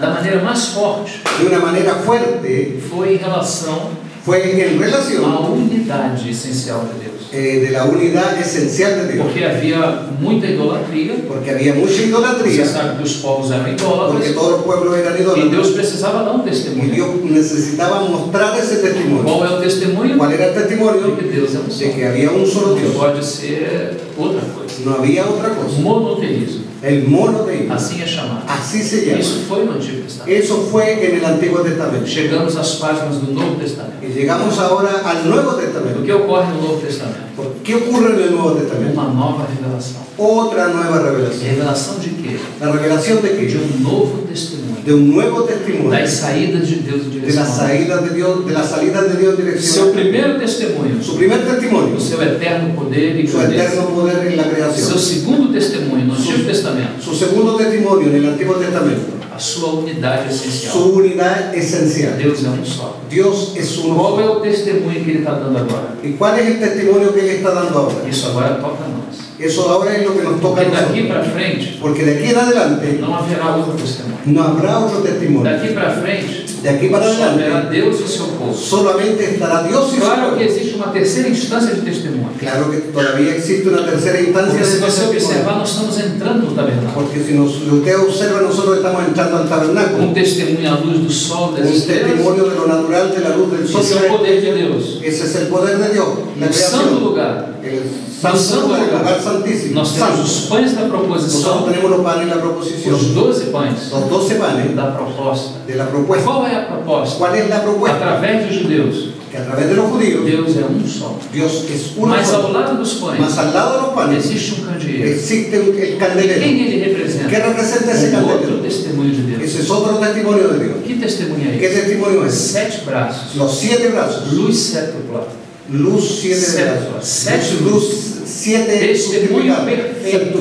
Da maneira mais forte, de una manera fuerte, foi em relação fue en à relación unidade essencial de Deus. de la unidad esencial de Dios, Porque havia muita idolatria, porque había mucha você idolatría, sabe que os povos eram porque idólatras, todos los pueblos eran e Deus idólatras precisava dar um y testemunho. Dios necesitaba mostrar ese testimonio. Qual é o testemunho? ¿Cuál era el De testimonio? que Deus é um só. De que había un solo Não Dios, pode ser outra coisa. no había otra cosa. Monoteísmo, El monoteísmo, assim é chamado. así se llama. Isso foi no Antigo Testamento. Eso fue en el Antiguo Testamento. Chegamos às páginas do Novo Testamento. Y llegamos ahora al Nuevo O Testamento. que ocorre no Novo Testamento? ¿Qué ocurre en el Nuevo Testamento? Uma nova revelação. Otra nueva revelación. Revelação de quê? La revelación de De que um novo testemunho. de un nuevo testimonio Das saídas de Deus em de direção las a nós. salidas de Dios, de las salidas de Dios en Seu dirección. primeiro testemunho, Su primer testimonio, o seu eterno poder e su grandeza. eterno poder en la Seu creación. segundo testemunho no Antigo Testamento, Su segundo testimonio en el Antiguo Testamento, a sua unidade essencial. su unidad esencial. Deus é um só. Dios es uno. Qual é solo. o testemunho que ele está dando agora? ¿Y cuál es el testimonio que Él está dando ahora? Isso agora toca a nós. Eso ahora es lo que nos toca a Porque daqui nosotros. para frente Porque de aquí en adelante não haverá outro testemunho. no habrá otro testimonio. Daqui para frente De aquí para só haverá adelante Deus e seu povo. solamente estará Dios y su Claro que pueblo. existe uma terceira instância de testemunho. Claro que todavía existe una tercera instancia Porque se de você testimonio. observar, nós estamos entrando no tabernáculo. Porque si usted observa, nosotros estamos entrando al tabernáculo. Um testemunho à luz do sol, das Un estrelas. testimonio de lo natural, de la luz del sol. Esse é o poder de Deus. Ese es el poder de Dios, la No santo creación. lugar, El santo santo lugar, el lugar. lugar santísimo. nós temos Santo. os pães da proposição, Nosotros tenemos los panes en la proposición, os 12 pães los 12 panes da proposta. de la propuesta. Qual é a proposta? ¿Cuál es la propuesta? Através dos judeus, Que a través de los judíos, Deus é um só. Dios es uno Mas ao solo. lado dos pães, Más al lado de los panes existe um candeeiro. existe el candelero. Quem ele representa? ¿Qué representa ese Um outro candelero? testemunho de Deus. Ese es otro testimonio de Dios. Que testemunho é ¿Qué esse? testimonio es? 7 braços, Los 7 brazos. luz séptupla, Luz 7 Séptula. brazos. Sete Luz 7 testemunho certificadas. perfeito.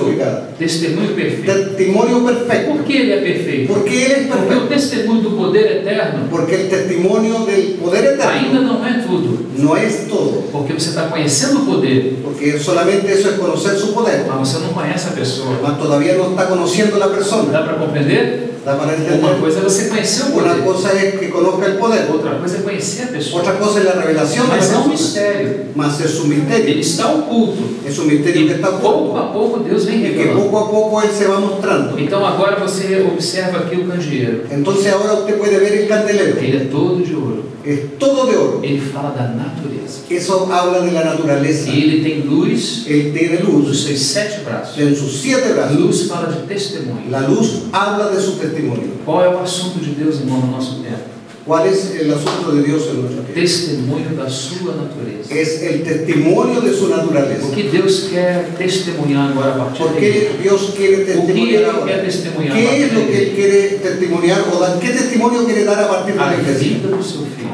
Testemunho perfeito. Testimonio perfecto. Por que ele é perfeito? Porque Él es Porque o perfecto. testemunho do poder eterno Porque el testimonio del poder ainda eterno não é tudo. no es todo. Porque você está conhecendo o poder, Porque solamente eso es conocer su poder. mas você não conhece a pessoa. Mas todavía no está conociendo la persona. Dá para compreender? ¿Da para Uma entender? coisa é você conhecer o Una poder, cosa es que conozca el poder, outra coisa é conhecer a pessoa. otra cosa es la revelación de la Mas é um persona. mistério. Mas es un misterio. Ele está oculto. Es un misterio que E está pouco oculto. a pouco Deus vem Y que revelando. poco a poco Él se va mostrando. Então agora você observa aqui o candeeiro. Entonces ahora usted puede ver el candelero. Ele é todo de ouro. Es todo de oro. Ele fala da natureza. Eso habla de la naturaleza. E ele tem luz Él tiene nos luz seus 7 braços. en sus 7 brazos. Luz fala de testemunho. La luz habla de su testimonio. Qual é o assunto de Deus, irmão, no nosso tempo? ¿Cuál es el asunto de Dios en nuestra vida? Testemunho da sua natureza. Es el testimonio de su naturaleza. O que Deus quer testemunhar agora a partir ¿Por de qué Dios quiere O que testimoniar Ele ahora? quer testemunhar a ¿Qué es partir lo que de Él quiere testimoniar o dar? ¿Qué testimonio quiere dar a partir de a la iglesia? vida do seu filho,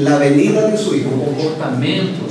La venida de su o hijo, comportamento,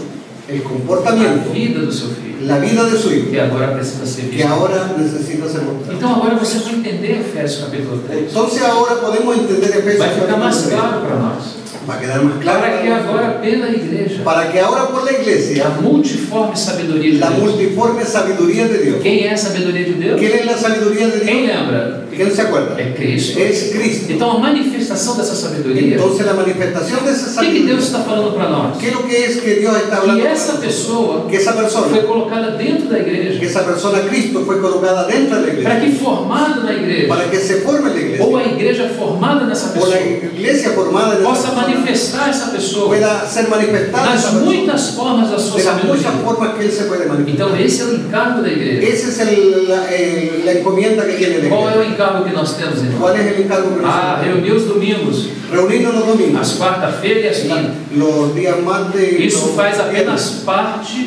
el a comportamiento, vida do seu filho, la vida de su hijo, que agora precisa ser que vista. ahora necesita ser mostrada. Então agora você vai entender Efésios capítulo 3. Entonces ahora podemos entender Efesios Vai ficar mais capítulo 3. claro para nós. Va a quedar más claro Para que para agora pela igreja, para que ahora por la iglesia, a multiforme sabedoria de la Deus. multiforme sabiduría de Dios. Quem é a sabedoria de Deus? ¿Quién es la sabiduría de Quem Dios? lembra? ¿Quién se acuerda? É Cristo. Es Cristo. Então a manifestação dessa sabedoria, o Entonces la manifestación de esa que sabiduría, Deus está falando para nós? ¿qué es lo que es que Dios está hablando? Que essa pessoa Que esa persona, foi colocada dentro da que igreja, esa persona Cristo fue colocada dentro de la iglesia, para que formado na igreja, para que se forme la iglesia, ou a igreja formada nessa o la pessoa, iglesia formada en esa possa persona manifestar essa pessoa pueda ser manifestada nas esa persona, muitas formas da sua de las muchas sabedoria. formas que Él se puede manifestar. Então esse é o encargo da igreja. Esa es la encomienda que tiene la Qual é iglesia. o encargo que nós temos, irmão? ¿Cuál es el encargo que Ah, nosotros reunir os domingos, tenemos? Reunirnos los domingos, as quarta-feira e as quinta. los días martes y Isso los faz viernes. apenas parte de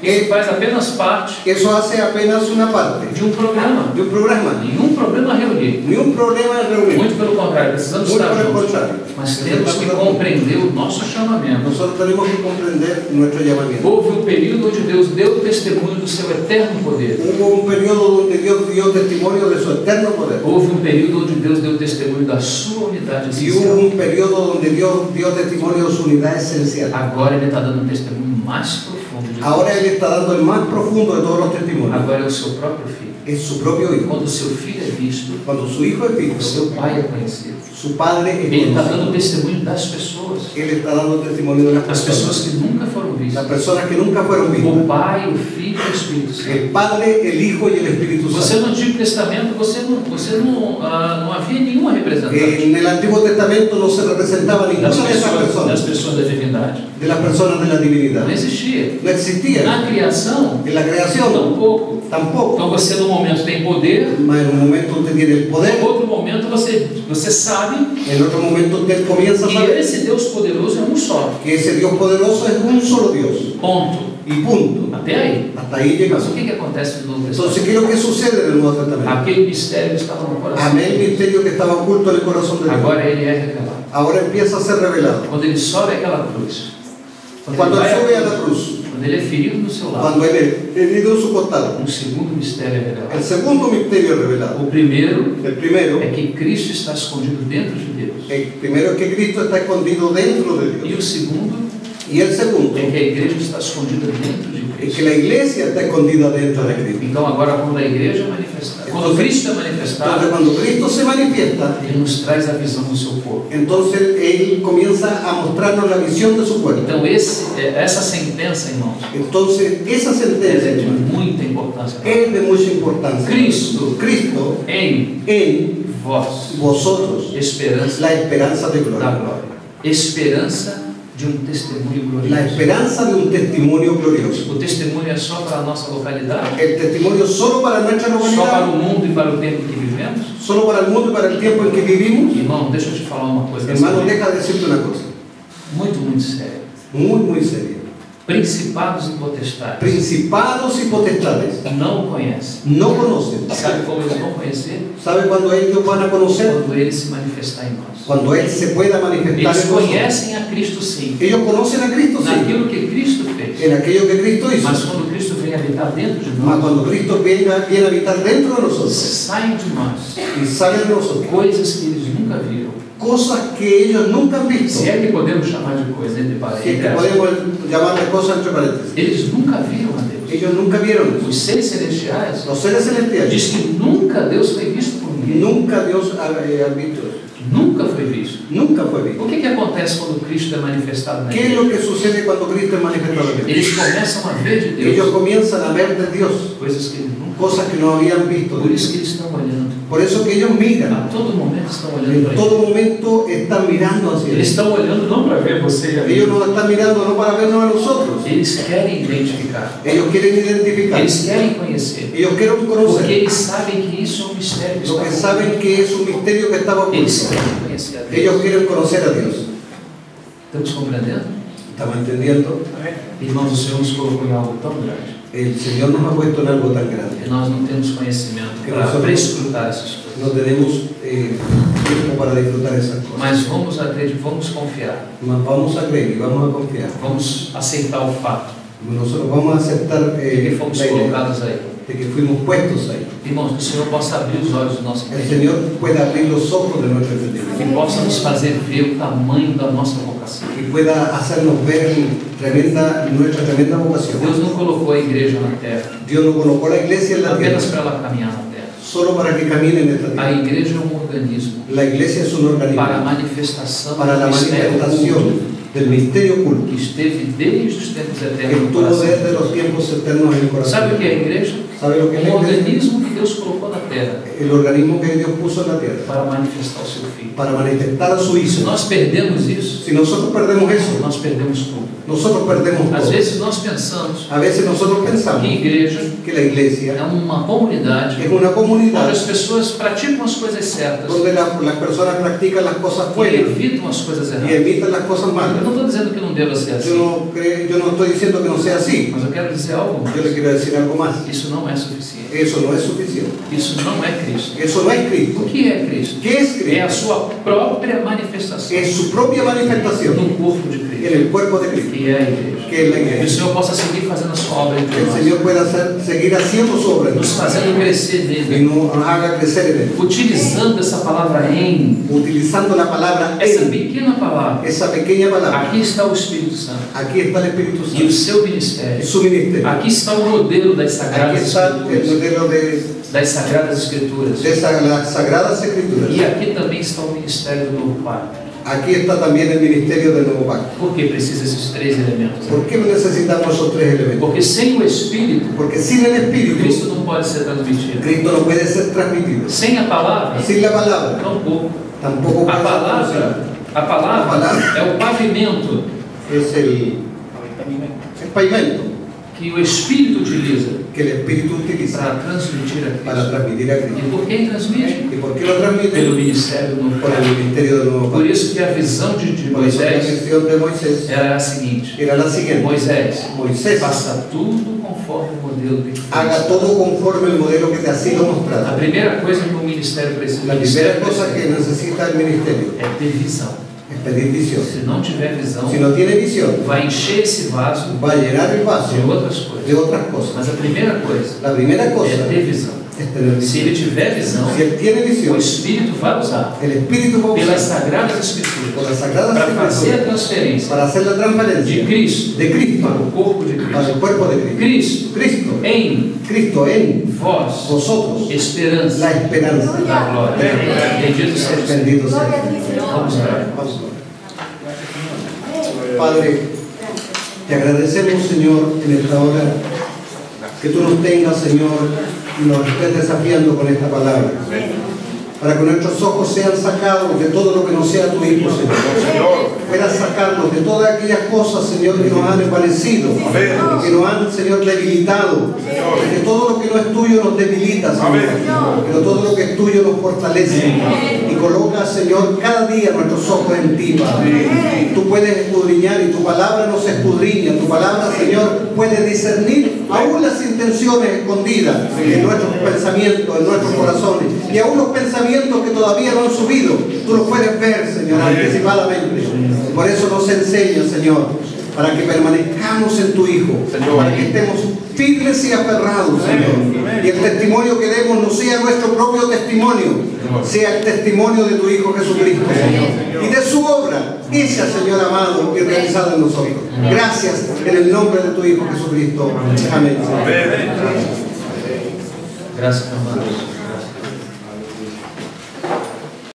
isso faz apenas parte Eso hace apenas una parte de um programa. de un programa. Nenhum problema reunir. Ni un problema es reunir. Muito pelo contrário, precisamos Muy estar por el juntos. contrario. Mas temos que compreender o nosso chamamento. Nosotros tenemos que comprender nuestro llamamiento. Houve um período onde Deus deu testemunho do seu eterno poder. Hubo un periodo donde Dios dio testimonio de su eterno poder. Houve um período onde Deus deu testemunho da sua unidade Y hubo essencial. un periodo donde Dios dio testimonio de su unidad esencial. Agora Ele está dando um testemunho mais profundo de Ahora Deus. Él está dando el más profundo de todos los testimonios. Agora é o seu próprio filho. Es su propio hijo. Quando o seu filho é visto, Cuando su hijo es o visto, seu pai é conhecido. su padre es Ele está conocido. dando testemunho das pessoas. Él está dando testimonio de las As pessoas personas. que nunca foram Las vistas. personas que nunca fueron O vistas. Pai, o Filho e o Espírito Santo. El Padre, el Hijo y el Espíritu Você Santo. no Antigo Testamento, não havia nenhuma representante En el Antiguo Testamento no se representaba ninguna das de esas pessoas personas, da divindade. de las personas de la divinidad. Não existia. No existía. Na criação, En la creación tampouco. tampoco. Então você, num momento, tem poder, Mas en un momento usted tiene el em poder, outro momento, você sabe en otro momento usted comienza a que saber esse Deus poderoso é um só. que ese Dios poderoso es un solo Dios. Ponto. Y punto. Até aí. Hasta ahí Mas llegamos. o que acontece no Novo Entonces, Testamento? ¿qué es lo que sucede en el Nuevo Testamento? Aquele mistério estava no coração. Amén, el misterio que estaba oculto en el corazón de Dios. Agora ele é revelado. Ahora empieza a ser revelado. Quando ele sobe aquela cruz, Cuando ele él vai sube à a la cruz, cruz, quando ele é ferido no seu lado, cuando él es herido en su costado, um segundo mistério é el revelado. segundo misterio es revelado. O primeiro El primero, é que Cristo está escondido dentro de Deus. es que Cristo está escondido dentro de E Dios. o segundo Y el segundo, é que a igreja está escondida dentro de es que Cristo. la iglesia está escondida dentro de Cristo. Então agora quando a igreja é manifestada, quando Cristo é Entonces, manifestado, cuando Cristo se manifiesta, ele nos traz a visão do seu corpo. entonces Él comienza a mostrarnos la visión de su cuerpo. Então essa sentença, irmãos, Entonces, esa ela sentencia, é de hermano, muita importância. es de mucha importancia. Cristo en em vós, vosotros, esperança la esperanza de da gloria. glória. Esperança de um testemunho La glorioso. esperanza de un testimonio glorioso. O testemunho é só para a nossa localidade, El testimonio solo para nuestra só para localidad, o mundo e para o tempo que vivemos. solo para el mundo y para el tiempo en que vivimos. Irmão, deixa eu te falar uma coisa Hermano, muito, deja de decirte una cosa, muito séria. muy seria. Principados e potestades Principados y potestades não o conhecem. no conocen. Sabe como eles vão conhecer? ¿Sabe cuándo ellos van a conocer? Quando ele se manifestar em nós. Cuando Él se pueda manifestar Eles en nosotros. conhecem a Cristo sim, Ellos conocen a Cristo, sí, naquilo que Cristo fez. en aquello que Cristo hizo. Mas quando Cristo vem habitar dentro de Mas nós, cuando Cristo viene a habitar dentro de nosotros saem de nós y sale de nosotros, coisas que eles nunca viram. cosas que ellos nunca han visto, Se é que podemos chamar de coisa entre si es que parênteses, podemos llamarle cosas entre paréntesis, eles nunca viram a Deus. ellos nunca vieron eso. Os seres celestiais Los seres celestiales diz que nunca Deus foi visto por ninguém. ninguém. Nunca Dios ha visto eso. Nunca foi visto. Nunca fue O visto. que acontece quando Cristo é manifestado na ¿Qué es igreja? lo que sucede cuando Cristo es manifestado en la Eles iglesia? começam a ver de Ellos Deus comienzan a ver de Dios coisas que eles nunca. cosas que no habían visto. Por isso que eles estão olhando. Por eso que ellos miran. A todo momento estão olhando En para ele. todo momento están mirando hacia Eles Él. estão olhando não para ver você e a mim. Ellos nos están mirando no para vernos a nosotros. Eles querem identificar. Ellos quieren identificar. Eles querem conhecer. Ellos quieren Porque conocer. eles sabem que isso é um mistério que Lo está que oculto. saben que es un misterio que estaba Eles oculto. querem conhecer a Deus. Ellos quieren conocer a Dios. Estamos compreendendo? ¿Estamos entendiendo? Irmãos, o Senhor nos colocou em algo tão grande El Señor nos ha puesto en algo tan grande. que nós não temos conhecimento Que para nós somos- prescrutar essas coisas. No tenemos tiempo para disfrutar esas cosas. Mas vamos acreditar, vamos confiar, Mas vamos a creer y vamos a confiar. vamos aceitar o fato Nosotros vamos a aceptar de que fomos la idea colocados aí. de que fuimos puestos ahí. Irmãos, que o Senhor possa abrir os olhos do nosso El entendimento, Señor pueda abrir los ojos de nuestro entendimiento que possa nos fazer ver o tamanho da nossa vocação. y pueda hacernos ver nuestra tremenda vocación. Deus não colocou a igreja na terra Dios no colocó la iglesia en la tierra apenas para ela caminhar na terra. solo para que camine en esta A tierra. igreja é um organismo La iglesia es un organismo para a manifestação para la do mistério oculto manifestación del misterio oculto que esteve desde os tempos que eternos no estuvo coração. desde los tiempos eternos en el corazón. Sabe o que é a igreja? ¿Sabe lo que es É la um iglesia? organismo que Deus colocou na terra El organismo que Dios puso en la tierra para manifestar o seu Filho. para manifestar a su Se Hijo. nós perdemos isso, Si nosotros perdemos eso, nós perdemos tudo. nosotros perdemos Às todo. vezes nós pensamos A veces nosotros pensamos que igreja que la iglesia é uma comunidade es una onde comunidad as pessoas praticam as coisas certas donde las personas practican las cosas e buenas evitam as coisas y erradas. evitan las cosas Eu malas. não estou dizendo que não deva ser assim, Yo no estoy diciendo que no sea así. mas eu quero dizer algo mais. Yo le quiero decir algo más. Isso não é suficiente. Eso no es suficiente. Isso não é Cristo. Eso no es O Cristo. que é Cristo? ¿Qué es É a Cristo? sua própria manifestação Es su propia manifestación no corpo de en Cristo, el cuerpo de Cristo, que é a igreja. que es la Que o iglesia. Senhor possa seguir fazendo a sua obra entre Que el nós, Señor pueda seguir haciendo su obra en nos nosotros fazendo crescer y nele, nos haga crecer en él. utilizando essa palavra em, Utilizando la palabra essa en, pequena palavra. esa pequeña palabra. Aqui está o Espírito Santo Aquí está el Espíritu e o Santo seu y ministério. su ministerio. Aqui está o modelo das Aquí Sagradas está el Escrituras. modelo Das Sagradas Escrituras. de las Sagradas Escrituras. E aqui também está o ministério do novo Pacto. Aquí está también el ministerio del Nuevo Pacto. Por que precisa esses três elementos? ¿Por qué necesitamos esos tres elementos? Porque sem o Espírito, Porque sin el Espíritu, Cristo não pode ser transmitido. Cristo no puede ser transmitido. Sem a palavra, Sin la palabra, tampouco. tampoco A puede ser palavra, a palavra é o pavimento es el pavimento que o Espírito utiliza que el Espíritu utiliza para transmitir a para Cristo. transmitir a Cristo. E por quem transmite? ¿Y por qué lo transmite? Pelo ministério do novo Por el Pacto. ministerio del Nuevo Por Pacto. isso que a visão de Por eso la Moisés misión de Moisés era a seguinte: era la siguiente. Moisés, Moisés, faça tudo conforme o modelo de haga Cristo. todo conforme el modelo que te ha sido A mostrado. primeira coisa que o ministério precisa, La primera cosa que necesita el ministerio é ter visão. es pedir visión. Se não tiver visão, Si no tiene visión, vai encher esse vaso va a llenar el vaso de outras coisas. de otras cosas. Mas a primeira coisa La primera cosa é ter visão. es tener Se visión. ele tiver visão, Si él tiene o visión, Espírito vai usar el Espíritu va a pelas usar Sagradas por Escrituras las Sagradas para fazer a Escrituras transferência para hacer la de transferencia Cristo de Cristo para o corpo de para Cristo. el cuerpo de Cristo. Cristo Cristo, em Cristo en vós, vosotros, esperança la esperanza. da glória. Bendito seja o Senhor. Bendito sea. Vamos orar. Vamos a orar. Padre, te agradecemos, Señor, en esta hora que tú nos tengas, Señor, y nos estés desafiando con esta palabra, para que nuestros ojos sean sacados de todo lo que no sea tu Hijo, Señor. Puedas sacarnos de todas aquellas cosas, Señor, que nos han desvanecido, que nos han, Señor, debilitado, que todo lo que no es tuyo nos debilita, Señor, pero todo lo que es tuyo nos fortalece y coloca, Señor, cada día nuestros ojos en ti, Padre. Tú puedes escudriñar y tu palabra nos escudriña, tu palabra, Señor, puede discernir aún las intenciones escondidas en nuestros pensamientos, en nuestros corazones, y aún los pensamientos que todavía no han subido, tú los puedes ver, Señor, anticipadamente. Por eso nos enseña, Señor, para que permanezcamos en tu Hijo, para que estemos firmes y aferrados, Señor, y el testimonio que demos no sea nuestro propio testimonio, sea el testimonio de tu Hijo Jesucristo, Señor, y de su obra hecha, Señor amado, y realizada en nosotros. Gracias en el nombre de tu Hijo Jesucristo. Amén. Graças a Deus.